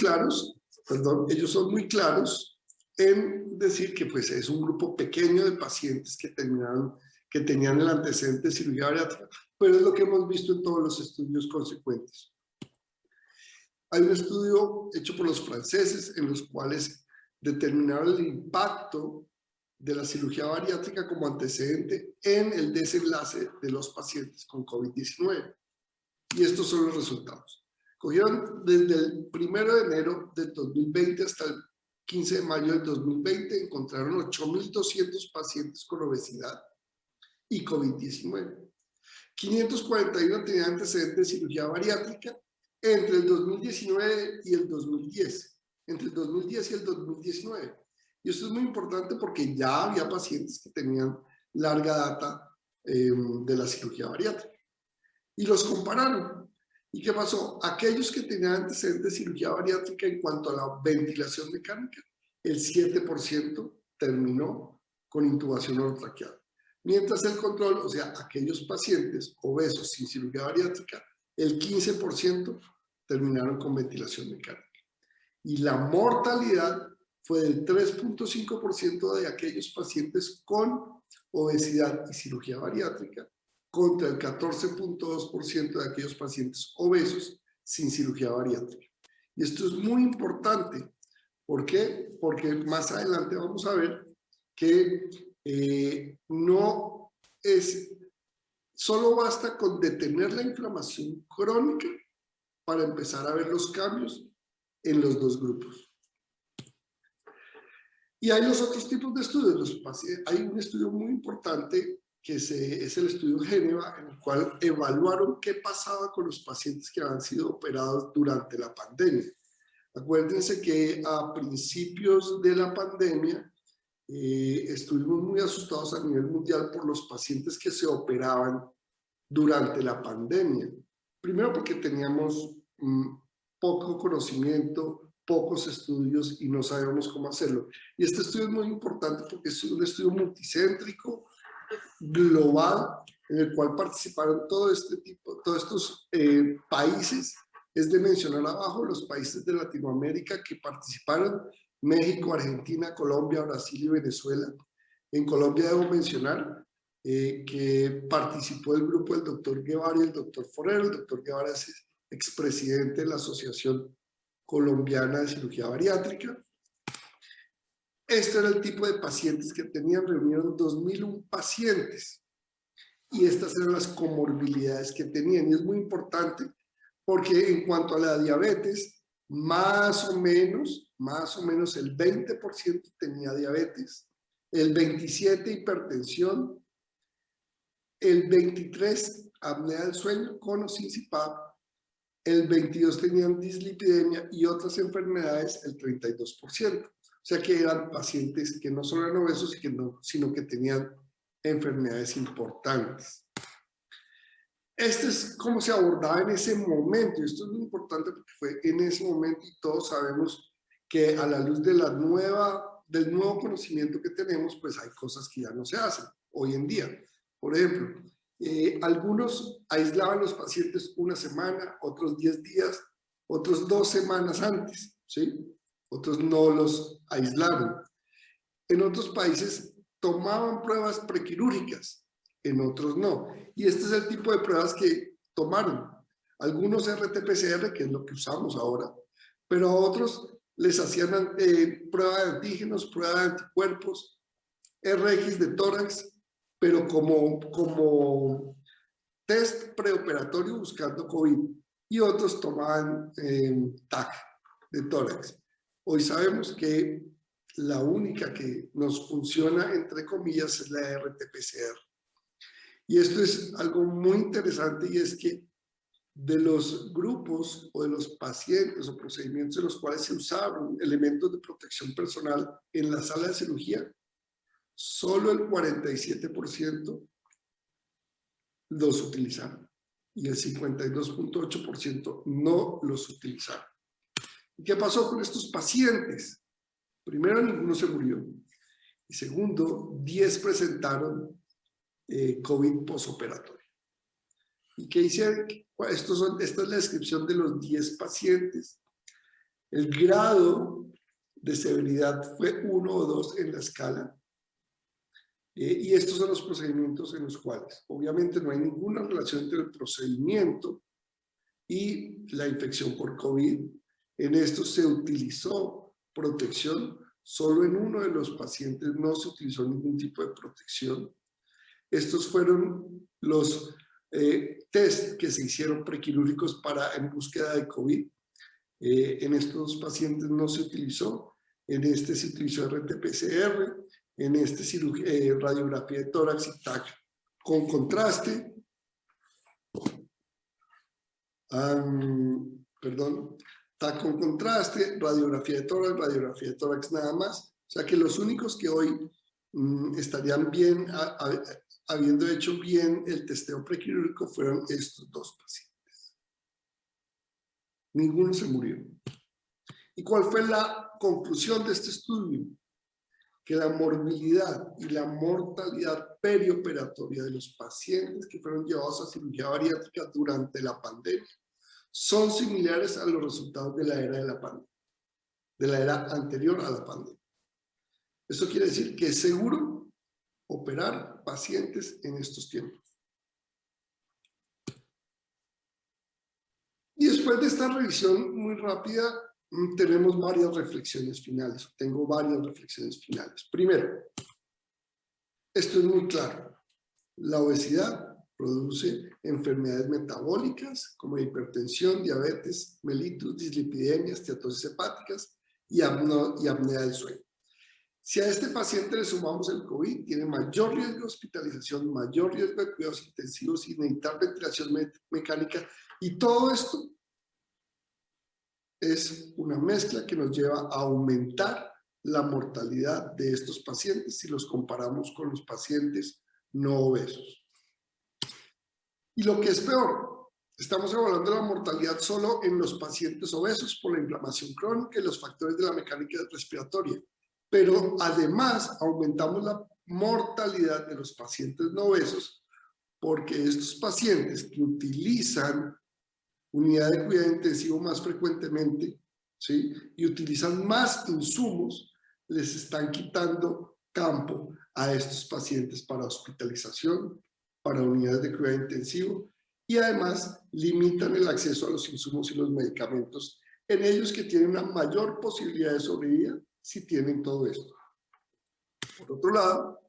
claros en decir que pues, es un grupo pequeño de pacientes que tenían el antecedente de cirugía bariátrica, pero es lo que hemos visto en todos los estudios consecuentes. Hay un estudio hecho por los franceses en los cuales determinaron el impacto de la cirugía bariátrica como antecedente en el desenlace de los pacientes con COVID-19. Y estos son los resultados. Cogieron desde el 1 de enero del 2020 hasta el 15 de mayo del 2020 encontraron 8.200 pacientes con obesidad y COVID-19. 541 tenían antecedentes de cirugía bariátrica entre el 2019 y el 2010. Entre el 2010 y el 2019. Y esto es muy importante porque ya había pacientes que tenían larga data de la cirugía bariátrica. Y los compararon. ¿Y qué pasó? Aquellos que tenían antecedentes de cirugía bariátrica en cuanto a la ventilación mecánica, el 7% terminó con intubación orotraqueal. Mientras el control, o sea, aquellos pacientes obesos sin cirugía bariátrica, el 15% terminaron con ventilación mecánica. Y la mortalidad fue del 3.5% de aquellos pacientes con obesidad y cirugía bariátrica contra el 14.2% de aquellos pacientes obesos sin cirugía bariátrica. Y esto es muy importante. ¿Por qué? Porque más adelante vamos a ver que no es, solo basta con detener la inflamación crónica para empezar a ver los cambios en los dos grupos. Y hay los otros tipos de estudios. Hay un estudio muy importante que es el estudio Geneva, en el cual evaluaron qué pasaba con los pacientes que habían sido operados durante la pandemia. Acuérdense que a principios de la pandemia estuvimos muy asustados a nivel mundial por los pacientes que se operaban durante la pandemia. Primero porque teníamos poco conocimiento, pocos estudios y no sabíamos cómo hacerlo. Y este estudio es muy importante porque es un estudio multicéntrico, global, en el cual participaron todos estos países. Es de mencionar abajo los países de Latinoamérica que participaron: México, Argentina, Colombia, Brasil y Venezuela. En Colombia debo mencionar que participó el grupo del doctor Guevara y el doctor Forero. El doctor Guevara es expresidente de la Asociación Colombiana de Cirugía Bariátrica. Este era el tipo de pacientes que tenían. Reunieron 2.001 pacientes y estas eran las comorbilidades que tenían. Y es muy importante porque en cuanto a la diabetes, más o menos el 20% tenía diabetes, el 27% hipertensión, el 23% apnea del sueño con o sin CPAP, el 22% tenían dislipidemia y otras enfermedades el 32%. O sea que eran pacientes que no solo eran obesos, sino que tenían enfermedades importantes. Este es cómo se abordaba en ese momento, y esto es muy importante porque fue en ese momento y todos sabemos que a la luz de del nuevo conocimiento que tenemos, pues hay cosas que ya no se hacen hoy en día. Por ejemplo, algunos aislaban a los pacientes una semana, otros 10 días, otros 2 semanas antes, ¿sí? Otros no los aislaron. En otros países tomaban pruebas prequirúrgicas, en otros no. Y este es el tipo de pruebas que tomaron. Algunos RT-PCR, que es lo que usamos ahora, pero a otros les hacían prueba de antígenos, prueba de anticuerpos, RX de tórax, pero como test preoperatorio buscando COVID. Y otros tomaban TAC de tórax. Hoy sabemos que la única que nos funciona, entre comillas, es la RT-PCR. Y esto es algo muy interesante, y es que de los grupos o de los pacientes o procedimientos en los cuales se usaban elementos de protección personal en la sala de cirugía, solo el 47% los utilizaron y el 52.8% no los utilizaron. ¿Y qué pasó con estos pacientes? Primero, ninguno se murió. Y segundo, 10 presentaron COVID posoperatorio. ¿Y qué hicieron? Esta es la descripción de los 10 pacientes. El grado de severidad fue 1 o 2 en la escala. Y estos son los procedimientos en los cuales, obviamente, no hay ninguna relación entre el procedimiento y la infección por COVID. En esto se utilizó protección. Solo en uno de los pacientes no se utilizó ningún tipo de protección. Estos fueron los test que se hicieron prequirúrgicos en búsqueda de COVID. En estos pacientes no se utilizó. en este se utilizó RT-PCR, en este radiografía de tórax y TAC con contraste. TAC con contraste, radiografía de tórax nada más. O sea que los únicos que hoy estarían bien, habiendo hecho bien el testeo prequirúrgico, fueron estos dos pacientes. Ninguno se murió. ¿Y cuál fue la conclusión de este estudio? Que la morbilidad y la mortalidad perioperatoria de los pacientes que fueron llevados a cirugía bariátrica durante la pandemia son similares a los resultados de la era de la pandemia, de la era anterior a la pandemia. Eso quiere decir que es seguro operar pacientes en estos tiempos. Y después de esta revisión muy rápida, tenemos varias reflexiones finales. Tengo varias reflexiones finales. Primero, esto es muy claro. La obesidad produce enfermedades metabólicas como hipertensión, diabetes, mellitus, dislipidemia, esteatosis hepáticas y apnea del sueño. Si a este paciente le sumamos el COVID, tiene mayor riesgo de hospitalización, mayor riesgo de cuidados intensivos y necesitar ventilación mecánica, y todo esto es una mezcla que nos lleva a aumentar la mortalidad de estos pacientes si los comparamos con los pacientes no obesos. Y lo que es peor, estamos evaluando la mortalidad solo en los pacientes obesos por la inflamación crónica y los factores de la mecánica respiratoria, pero además aumentamos la mortalidad de los pacientes no obesos porque estos pacientes que utilizan unidad de cuidado intensivo más frecuentemente, ¿sí?, y utilizan más insumos, les están quitando campo a estos pacientes para hospitalización, para unidades de cuidado intensivo, y además limitan el acceso a los insumos y los medicamentos en ellos que tienen una mayor posibilidad de sobrevivir si tienen todo esto. Por otro lado,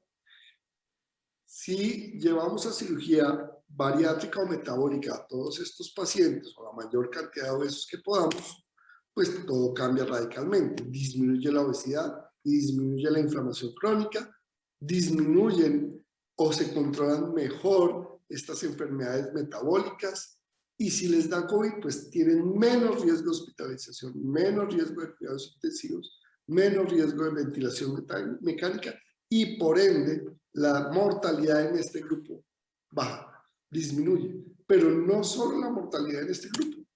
si llevamos a cirugía bariátrica o metabólica a todos estos pacientes o la mayor cantidad de obesos que podamos, pues todo cambia radicalmente. Disminuye la obesidad y disminuye la inflamación crónica, disminuyen o se controlan mejor estas enfermedades metabólicas, y si les da COVID, pues tienen menos riesgo de hospitalización, menos riesgo de cuidados intensivos, menos riesgo de ventilación mecánica, y por ende la mortalidad en este grupo baja, disminuye. Pero no solo la mortalidad en este grupo,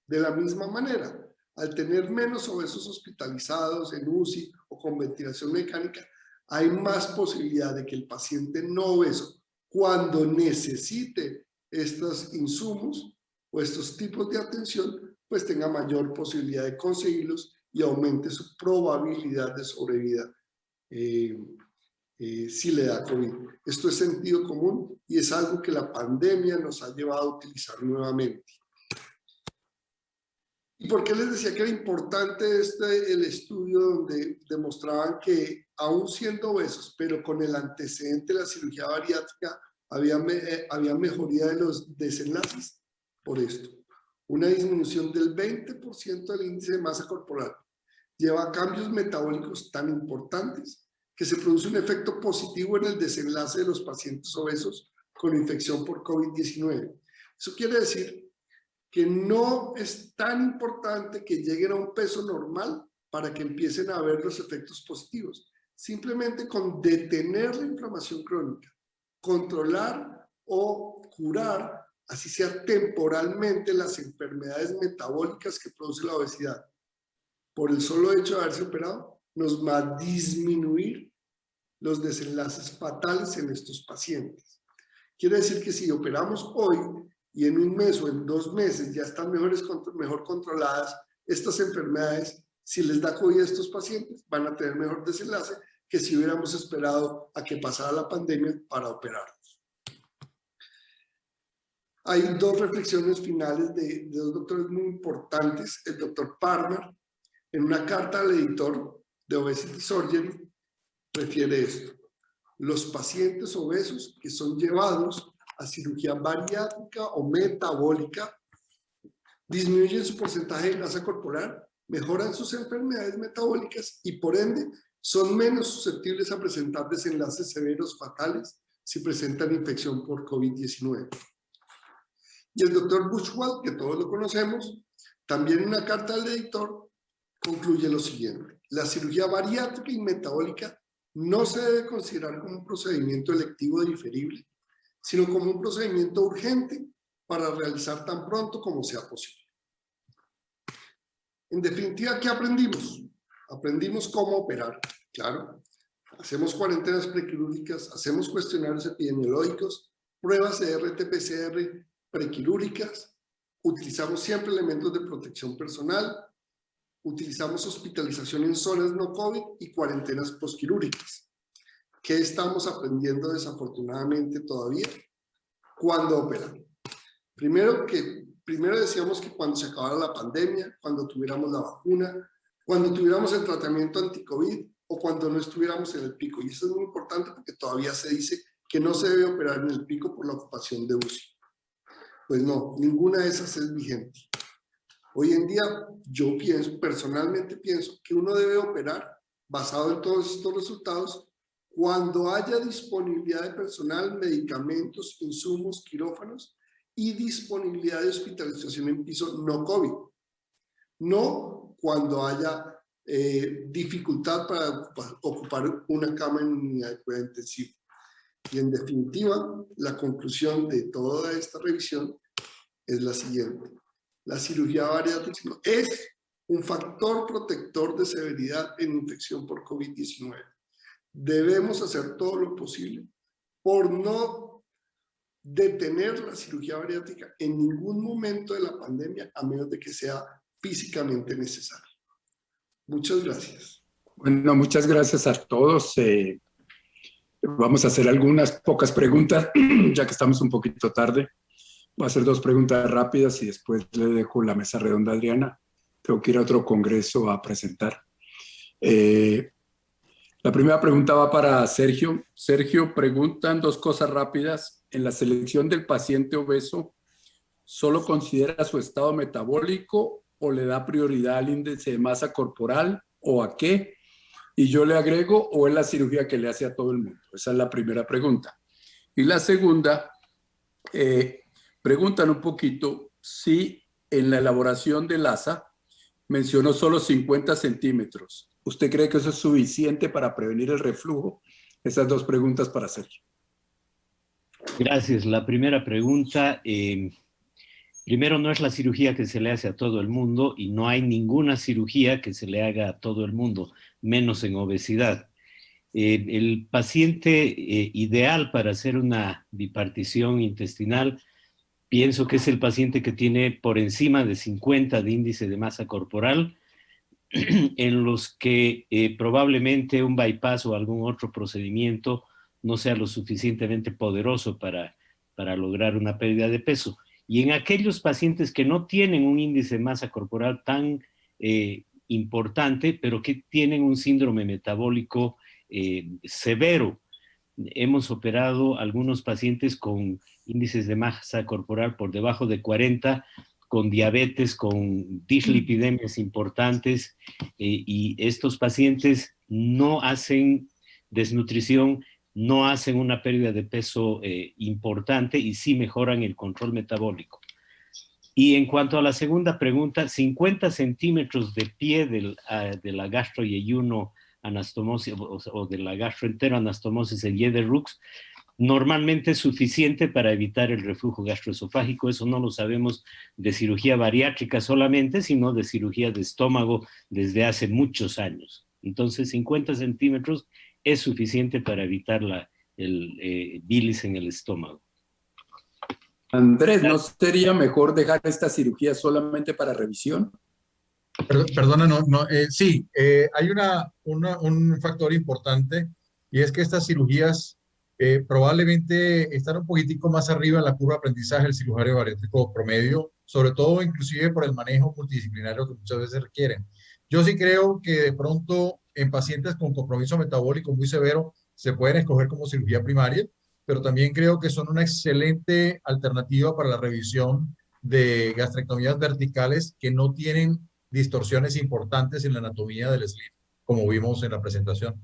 de la misma manera, al tener menos obesos hospitalizados en UCI o con ventilación mecánica, hay más posibilidad de que el paciente no obeso, cuando necesite estos insumos o estos tipos de atención, pues tenga mayor posibilidad de conseguirlos y aumente su probabilidad de sobrevida si le da COVID. Esto es sentido común y es algo que la pandemia nos ha llevado a utilizar nuevamente. ¿Y por qué les decía que era importante el estudio donde demostraban que aún siendo obesos, pero con el antecedente de la cirugía bariátrica, había mejoría de los desenlaces? Por esto, una disminución del 20% del índice de masa corporal lleva a cambios metabólicos tan importantes que se produce un efecto positivo en el desenlace de los pacientes obesos con infección por COVID-19. Eso quiere decir que no es tan importante que lleguen a un peso normal para que empiecen a ver los efectos positivos. Simplemente con detener la inflamación crónica, controlar o curar, así sea temporalmente, las enfermedades metabólicas que produce la obesidad, por el solo hecho de haberse operado, nos va a disminuir los desenlaces fatales en estos pacientes. Quiere decir que si operamos hoy y en un mes o en 2 meses ya están mejor controladas estas enfermedades, si les da COVID a estos pacientes, van a tener mejor desenlace que si hubiéramos esperado a que pasara la pandemia para operarlos. Hay 2 reflexiones finales de 2 doctores muy importantes. El doctor Parmar, en una carta al editor de Obesity Surgery, refiere esto: los pacientes obesos que son llevados a cirugía bariátrica o metabólica disminuyen su porcentaje de grasa corporal mejoran sus enfermedades metabólicas y por ende son menos susceptibles a presentar desenlaces severos fatales si presentan infección por COVID-19. Y el doctor Buchwald, que todos lo conocemos, también en una carta al editor, concluye lo siguiente: la cirugía bariátrica y metabólica no se debe considerar como un procedimiento electivo diferible, sino como un procedimiento urgente para realizar tan pronto como sea posible. En definitiva, ¿qué aprendimos? Aprendimos cómo operar, claro. Hacemos cuarentenas prequirúrgicas, hacemos cuestionarios epidemiológicos, pruebas de RT-PCR prequirúrgicas, utilizamos siempre elementos de protección personal, utilizamos hospitalización en zonas no COVID y cuarentenas posquirúrgicas. ¿Qué estamos aprendiendo desafortunadamente todavía? ¿Cuándo operar? Primero decíamos que cuando se acabara la pandemia, cuando tuviéramos la vacuna, cuando tuviéramos el tratamiento anti-COVID o cuando no estuviéramos en el pico. Y eso es muy importante porque todavía se dice que no se debe operar en el pico por la ocupación de UCI. Pues no, ninguna de esas es vigente. Hoy en día yo personalmente pienso que uno debe operar basado en todos estos resultados cuando haya disponibilidad de personal, medicamentos, insumos, quirófanos y disponibilidad de hospitalización en piso no COVID. No cuando haya dificultad para ocupar una cama en unidad de cuidado intensivo. Y en definitiva, la conclusión de toda esta revisión es la siguiente: la cirugía bariátrica es un factor protector de severidad en infección por COVID-19. Debemos hacer todo lo posible por no detener la cirugía bariátrica en ningún momento de la pandemia, a menos de que sea físicamente necesario. Muchas gracias. Bueno, muchas gracias a todos. Vamos a hacer algunas pocas preguntas, ya que estamos un poquito tarde. Voy a hacer 2 preguntas rápidas y después le dejo la mesa redonda a Adriana. Tengo que ir a otro congreso a presentar. La primera pregunta va para Sergio. Sergio, preguntan 2 cosas rápidas. En la selección del paciente obeso, ¿solo considera su estado metabólico o le da prioridad al índice de masa corporal o a qué? Y yo le agrego, ¿o es la cirugía que le hace a todo el mundo? Esa es la primera pregunta. Y la segunda, preguntan un poquito si en la elaboración del ASA mencionó solo 50 centímetros. ¿Usted cree que eso es suficiente para prevenir el reflujo? Esas 2 preguntas para Sergio. Gracias. La primera pregunta, primero, no es la cirugía que se le hace a todo el mundo y no hay ninguna cirugía que se le haga a todo el mundo, menos en obesidad. El paciente ideal para hacer una bipartición intestinal, pienso que es el paciente que tiene por encima de 50 de índice de masa corporal, en los que probablemente un bypass o algún otro procedimiento no sea lo suficientemente poderoso para lograr una pérdida de peso. Y en aquellos pacientes que no tienen un índice de masa corporal tan importante, pero que tienen un síndrome metabólico severo. Hemos operado algunos pacientes con índices de masa corporal por debajo de 40, con diabetes, con dislipidemias importantes, y estos pacientes no hacen desnutrición, no hacen una pérdida de peso importante y sí mejoran el control metabólico. Y en cuanto a la segunda pregunta, 50 centímetros de pie de la gastroyeyuno anastomosis o de la gastroenteroanastomosis en Jeder-Rux, normalmente es suficiente para evitar el reflujo gastroesofágico. Eso no lo sabemos de cirugía bariátrica solamente, sino de cirugía de estómago desde hace muchos años. Entonces, 50 centímetros es suficiente para evitar el bilis en el estómago. Andrés, ¿no sería mejor dejar esta cirugía solamente para revisión? Perdona, sí, hay un factor importante, y es que estas cirugías probablemente están un poquitico más arriba en la curva de aprendizaje del cirujano bariátrico promedio, sobre todo inclusive por el manejo multidisciplinario que muchas veces requieren. Yo sí creo que de pronto en pacientes con compromiso metabólico muy severo se pueden escoger como cirugía primaria, pero también creo que son una excelente alternativa para la revisión de gastrectomías verticales que no tienen distorsiones importantes en la anatomía del slip, como vimos en la presentación.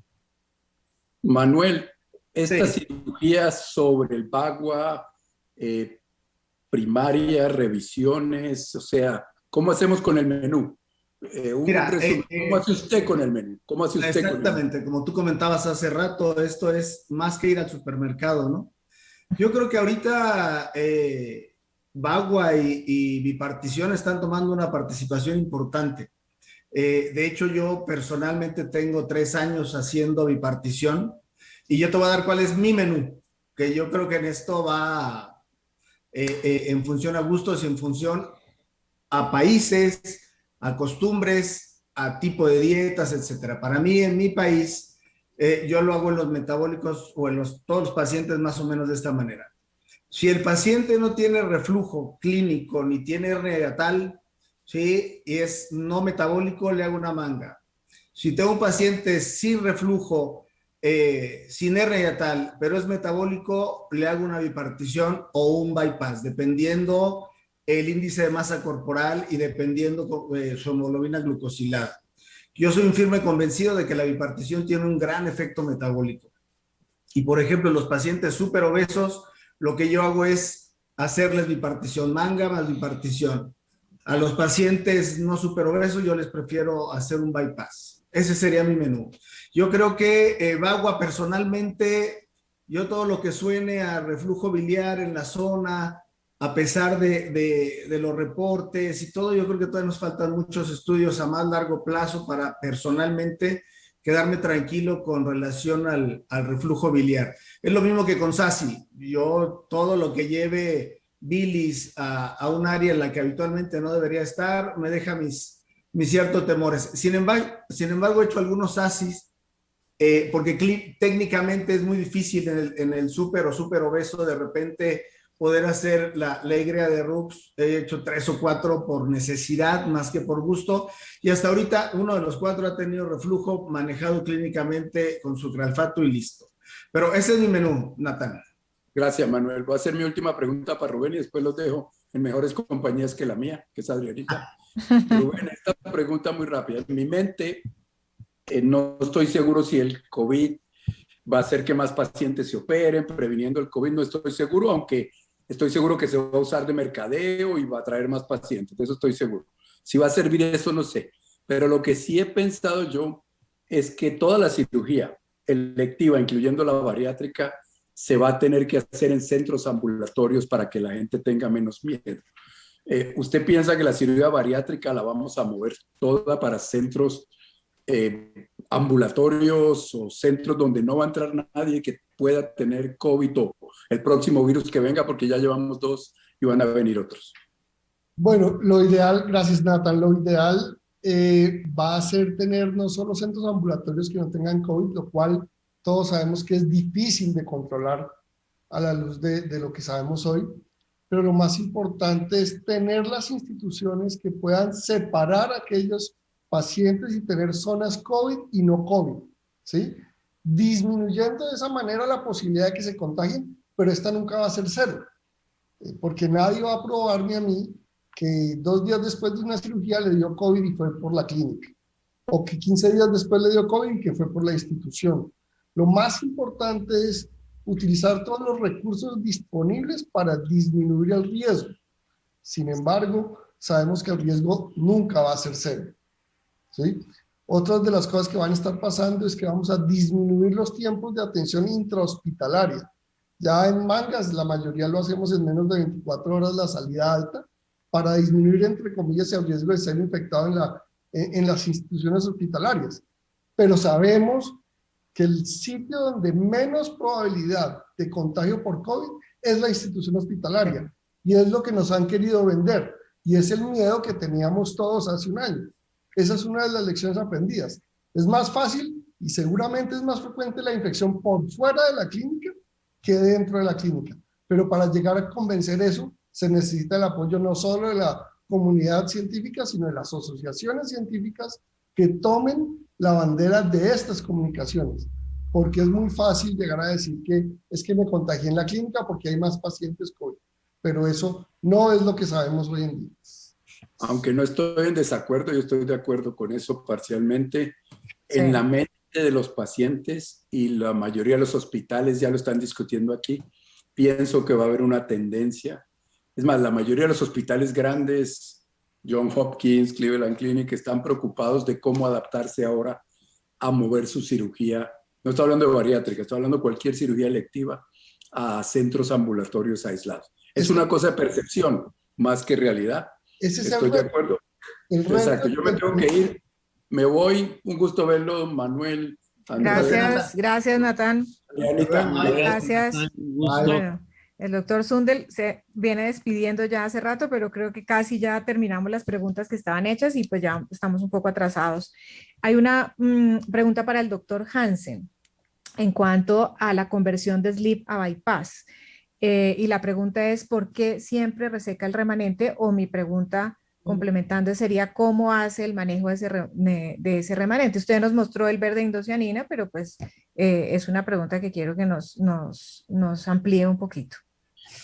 Manuel, esta Sí. cirugía sobre el bagua, primaria, revisiones, o sea, ¿cómo hacemos con el menú? Un Mira, resumen, ¿cómo hace usted con el menú? ¿Cómo hace usted con el menú? Exactamente, como tú comentabas hace rato, esto es más que ir al supermercado, ¿no? Yo creo que ahorita Bagua y Bipartición están tomando una participación importante. De hecho, yo personalmente tengo 3 años haciendo Bipartición y yo te voy a dar cuál es mi menú, que yo creo que en esto va en función a gustos y en función a países, a costumbres, a tipo de dietas, etcétera. Para mí, en mi país, yo lo hago en los metabólicos o en todos los pacientes más o menos de esta manera. Si el paciente no tiene reflujo clínico ni tiene hernia hiatal, ¿sí? Y es no metabólico, le hago una manga. Si tengo un paciente sin reflujo, sin hernia hiatal, pero es metabólico, le hago una bipartición o un bypass, dependiendo el índice de masa corporal y dependiendo su hemoglobina glucosilada. Yo soy un firme convencido de que la bipartición tiene un gran efecto metabólico. Y por ejemplo, los pacientes súper obesos, lo que yo hago es hacerles bipartición manga más bipartición. A los pacientes no súper obesos, yo les prefiero hacer un bypass. Ese sería mi menú. Yo creo que Bagua personalmente, yo todo lo que suene a reflujo biliar en la zona, a pesar de los reportes y todo, yo creo que todavía nos faltan muchos estudios a más largo plazo para personalmente quedarme tranquilo con relación al reflujo biliar. Es lo mismo que con SASI. Yo todo lo que lleve bilis a un área en la que habitualmente no debería estar, me deja mis ciertos temores. Sin embargo, he hecho algunos SASIs porque técnicamente es muy difícil en el súper o súper obeso de repente poder hacer la egrea de Rux. He hecho 3 o 4 por necesidad más que por gusto, y hasta ahorita uno de los 4 ha tenido reflujo manejado clínicamente con sucralfato y listo. Pero ese es mi menú, Natán. Gracias, Manuel. Voy a hacer mi última pregunta para Rubén y después los dejo en mejores compañías que la mía, que es Adrianita. Rubén, esta pregunta muy rápida. En mi mente, no estoy seguro si el COVID va a hacer que más pacientes se operen, previniendo el COVID, no estoy seguro, aunque estoy seguro que se va a usar de mercadeo y va a traer más pacientes, de eso estoy seguro. Si va a servir eso, no sé. Pero lo que sí he pensado yo es que toda la cirugía electiva, incluyendo la bariátrica, se va a tener que hacer en centros ambulatorios para que la gente tenga menos miedo. ¿Usted piensa que la cirugía bariátrica la vamos a mover toda para centros ambulatorios o centros donde no va a entrar nadie que pueda tener COVID o el próximo virus que venga, porque ya llevamos 2 y van a venir otros? Bueno, lo ideal, gracias Nathan, lo ideal va a ser tener no solo centros ambulatorios que no tengan COVID, lo cual todos sabemos que es difícil de controlar a la luz de lo que sabemos hoy, pero lo más importante es tener las instituciones que puedan separar a aquellos pacientes y tener zonas COVID y no COVID, ¿sí? Disminuyendo de esa manera la posibilidad de que se contagien, pero esta nunca va a ser 0, porque nadie va a probarme a mí que 2 días después de una cirugía le dio COVID y fue por la clínica, o que 15 días después le dio COVID y que fue por la institución. Lo más importante es utilizar todos los recursos disponibles para disminuir el riesgo. Sin embargo, sabemos que el riesgo nunca va a ser 0. ¿Sí? Otras de las cosas que van a estar pasando es que vamos a disminuir los tiempos de atención intrahospitalaria. Ya en Mangas la mayoría lo hacemos en menos de 24 horas la salida alta para disminuir, entre comillas, el riesgo de ser infectado en las instituciones hospitalarias. Pero sabemos que el sitio donde menos probabilidad de contagio por COVID es la institución hospitalaria. Y es lo que nos han querido vender. Y es el miedo que teníamos todos hace un año. Esa es una de las lecciones aprendidas. Es más fácil y seguramente es más frecuente la infección por fuera de la clínica que dentro de la clínica. Pero para llegar a convencer eso, se necesita el apoyo no solo de la comunidad científica, sino de las asociaciones científicas que tomen la bandera de estas comunicaciones. Porque es muy fácil llegar a decir que es que me contagié en la clínica porque hay más pacientes COVID. Pero eso no es lo que sabemos hoy en día. aunque no estoy en desacuerdo, yo estoy de acuerdo con eso parcialmente. Sí. En la mente de los pacientes, y la mayoría de los hospitales ya lo están discutiendo aquí, pienso que va a haber una tendencia. Es más, la mayoría de los hospitales grandes, John Hopkins, Cleveland Clinic, están preocupados de cómo adaptarse ahora a mover su cirugía. No estoy hablando de bariátrica, estoy hablando de cualquier cirugía electiva a centros ambulatorios aislados. Es una cosa de percepción más que realidad. Ese es Estoy de acuerdo. Exacto, yo me tengo que ir. Me voy. Un gusto verlo, Manuel. Andrés. Gracias, Natán. Gracias. Gusto. Bueno, el doctor Sundel se viene despidiendo ya hace rato, pero creo que casi ya terminamos las preguntas que estaban hechas y pues ya estamos un poco atrasados. Hay una pregunta para el doctor Hansen en cuanto a la conversión de sleeve a bypass. Y la pregunta es, ¿por qué siempre reseca el remanente? O mi pregunta complementando sería, ¿cómo hace el manejo de ese remanente? Usted nos mostró el verde indocianina, pero pues es una pregunta que quiero que nos amplíe un poquito.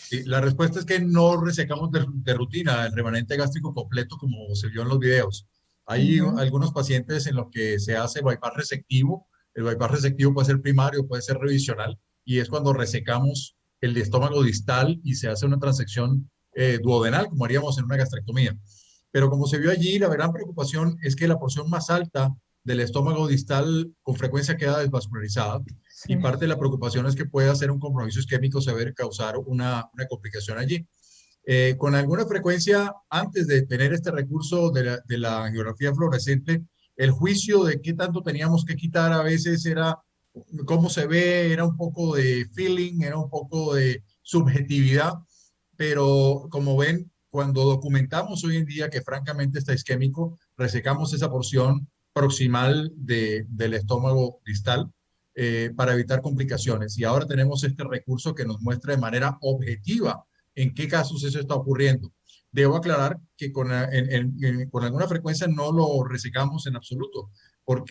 Sí, la respuesta es que no resecamos de rutina el remanente gástrico completo como se vio en los videos. Hay algunos pacientes en los que se hace bypass resectivo. El bypass resectivo puede ser primario, puede ser revisional, y es cuando resecamos el estómago distal y se hace una transección duodenal, como haríamos en una gastrectomía. Pero como se vio allí, la gran preocupación es que la porción más alta del estómago distal con frecuencia queda desvascularizada, y parte de la preocupación es que puede hacer un compromiso isquémico severo y causar una complicación allí. Con alguna frecuencia, antes de tener este recurso de la angiografía fluorescente, el juicio de qué tanto teníamos que quitar a veces era cómo se ve, era un poco de feeling, era un poco de subjetividad, pero como ven, cuando documentamos hoy en día que francamente está isquémico, resecamos esa porción proximal del estómago distal para evitar complicaciones. Y ahora tenemos este recurso que nos muestra de manera objetiva en qué casos eso está ocurriendo. Debo aclarar que con alguna frecuencia no lo resecamos en absoluto,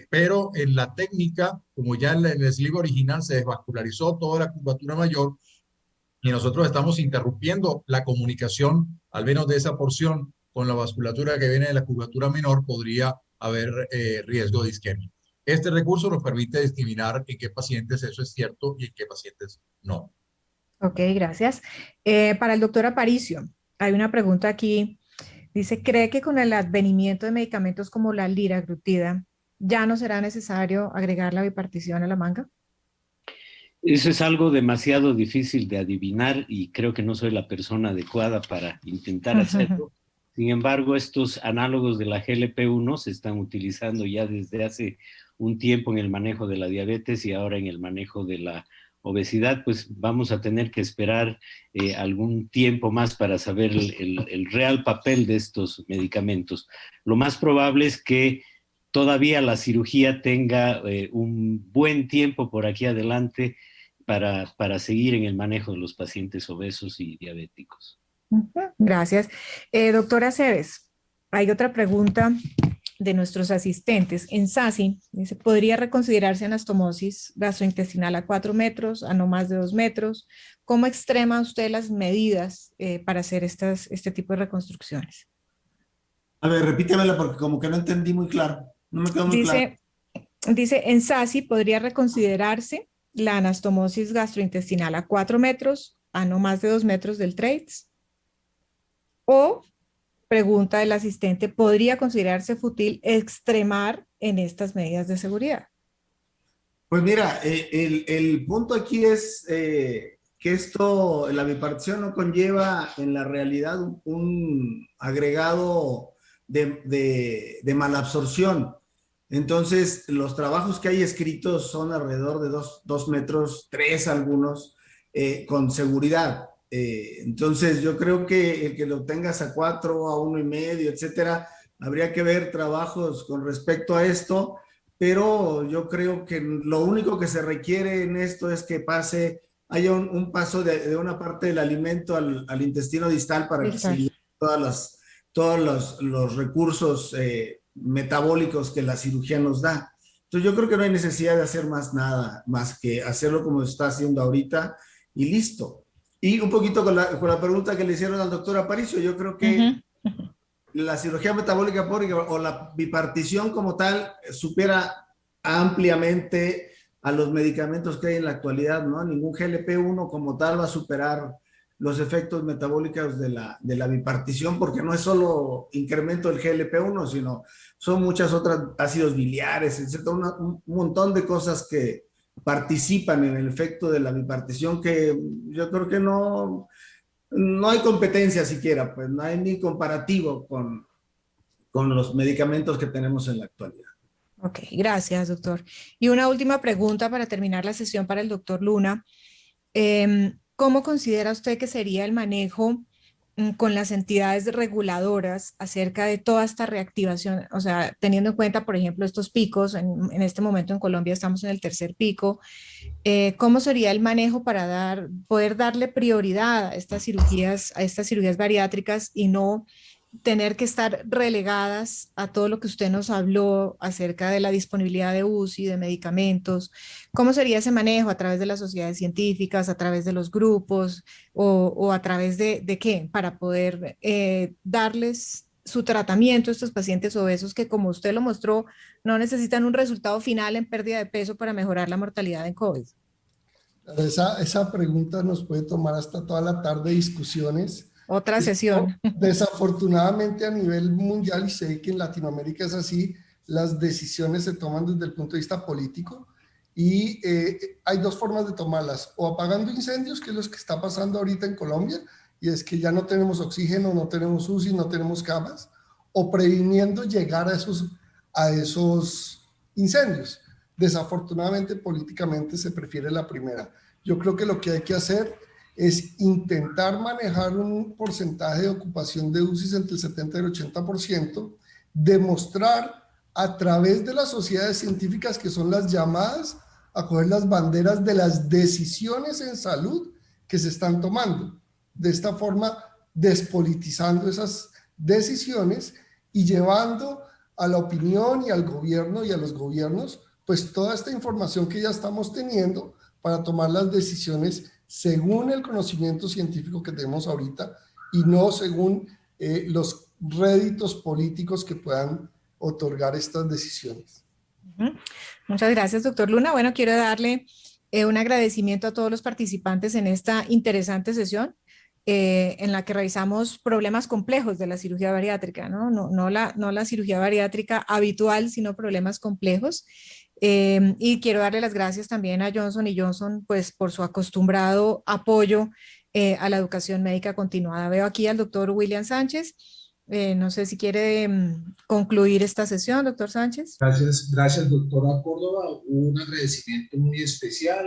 pero en la técnica, como ya en el sleeve original se desvascularizó toda la curvatura mayor, y nosotros estamos interrumpiendo la comunicación, al menos de esa porción, con la vasculatura que viene de la curvatura menor, podría haber riesgo de isquemia. Este recurso nos permite discriminar en qué pacientes eso es cierto y en qué pacientes no. Ok, gracias. Para el doctor Aparicio, hay una pregunta aquí. Dice, ¿cree que con el advenimiento de medicamentos como la liraglutida ya no será necesario agregar la bipartición a la manga? Eso es algo demasiado difícil de adivinar y creo que no soy la persona adecuada para intentar hacerlo. Sin embargo, estos análogos de la GLP-1 se están utilizando ya desde hace un tiempo en el manejo de la diabetes y ahora en el manejo de la obesidad. Pues vamos a tener que esperar algún tiempo más para saber el real papel de estos medicamentos. Lo más probable es que todavía la cirugía tenga un buen tiempo por aquí adelante para seguir en el manejo de los pacientes obesos y diabéticos. Gracias. Doctora Cebes, hay otra pregunta de nuestros asistentes. En SASI, dice, ¿podría reconsiderarse anastomosis gastrointestinal a 4 metros, a no más de 2 metros? ¿Cómo extrema usted las medidas para hacer este tipo de reconstrucciones? A ver, repítemela porque como que no entendí muy claro. No me quedó muy claro. Dice, en SASI podría reconsiderarse la anastomosis gastrointestinal a 4 metros, a no más de 2 metros del TRACE. O, pregunta el asistente, ¿podría considerarse fútil extremar en estas medidas de seguridad? Pues mira, el punto aquí es que la bipartición no conlleva en la realidad un agregado de malabsorción. Entonces, los trabajos que hay escritos son alrededor de 2 metros, 3 algunos, con seguridad. Entonces, yo creo que el que lo tengas a 4, a 1,5, etcétera, habría que ver trabajos con respecto a esto, pero yo creo que lo único que se requiere en esto es que haya un paso de una parte del alimento al intestino distal para que se liberen todos los recursos metabólicos que la cirugía nos da. Entonces yo creo que no hay necesidad de hacer más nada, más que hacerlo como está haciendo ahorita y listo. Y un poquito con la pregunta que le hicieron al doctor Aparicio, yo creo que la cirugía metabólica o la bipartición como tal supera ampliamente a los medicamentos que hay en la actualidad, ¿no? Ningún GLP-1 como tal va a superar los efectos metabólicos de la bipartición, porque no es solo incremento del GLP-1, sino son muchas otras ácidos biliares, etcétera, un montón de cosas que participan en el efecto de la bipartición, que yo creo que no hay competencia siquiera, pues no hay ni comparativo con los medicamentos que tenemos en la actualidad. Ok, gracias, doctor. Y una última pregunta para terminar la sesión para el doctor Luna. ¿Cómo considera usted que sería el manejo con las entidades reguladoras acerca de toda esta reactivación? O sea, teniendo en cuenta, por ejemplo, estos picos, en este momento en Colombia estamos en el tercer pico, ¿cómo sería el manejo para poder darle prioridad a estas cirugías bariátricas y no tener que estar relegadas a todo lo que usted nos habló acerca de la disponibilidad de UCI, de medicamentos? ¿Cómo sería ese manejo a través de las sociedades científicas, a través de los grupos o a través de qué? Para poder darles su tratamiento a estos pacientes obesos que, como usted lo mostró, no necesitan un resultado final en pérdida de peso para mejorar la mortalidad en COVID. Esa pregunta nos puede tomar hasta toda la tarde discusiones. Otra sesión. Desafortunadamente a nivel mundial, y sé que en Latinoamérica es así, las decisiones se toman desde el punto de vista político y hay dos formas de tomarlas, o apagando incendios, que es lo que está pasando ahorita en Colombia, y es que ya no tenemos oxígeno, no tenemos UCI, no tenemos camas, o previniendo llegar a esos incendios. Desafortunadamente políticamente se prefiere la primera. Yo creo que lo que hay que hacer es intentar manejar un porcentaje de ocupación de UCIs entre el 70 y el 80%, demostrar a través de las sociedades científicas, que son las llamadas a coger las banderas de las decisiones en salud que se están tomando. De esta forma, despolitizando esas decisiones y llevando a la opinión y al gobierno y a los gobiernos, pues toda esta información que ya estamos teniendo para tomar las decisiones según el conocimiento científico que tenemos ahorita y no según los réditos políticos que puedan otorgar estas decisiones. Muchas gracias, doctor Luna. Bueno, quiero darle un agradecimiento a todos los participantes en esta interesante sesión en la que revisamos problemas complejos de la cirugía bariátrica, no la cirugía bariátrica habitual, sino problemas complejos. Y quiero darle las gracias también a Johnson & Johnson pues, por su acostumbrado apoyo a la educación médica continuada. Veo aquí al doctor William Sánchez. No sé si quiere concluir esta sesión, doctor Sánchez. Gracias, doctora Córdoba. Un agradecimiento muy especial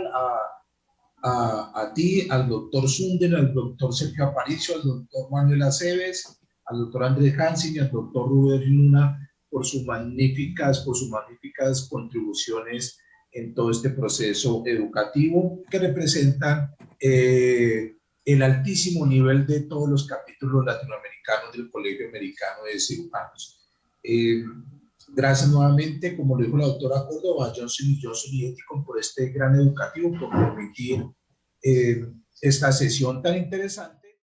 a ti, al doctor Sunder, al doctor Sergio Aparicio, al doctor Manuel Aceves, al doctor Andrés Hansen y al doctor Rubén Luna por sus magníficas contribuciones en todo este proceso educativo que representan el altísimo nivel de todos los capítulos latinoamericanos del Colegio Americano de Cirujanos. Gracias nuevamente, como lo dijo la doctora Córdoba, a Johnson & Johnson y Ethicon por este gran educativo, por permitir esta sesión tan interesante.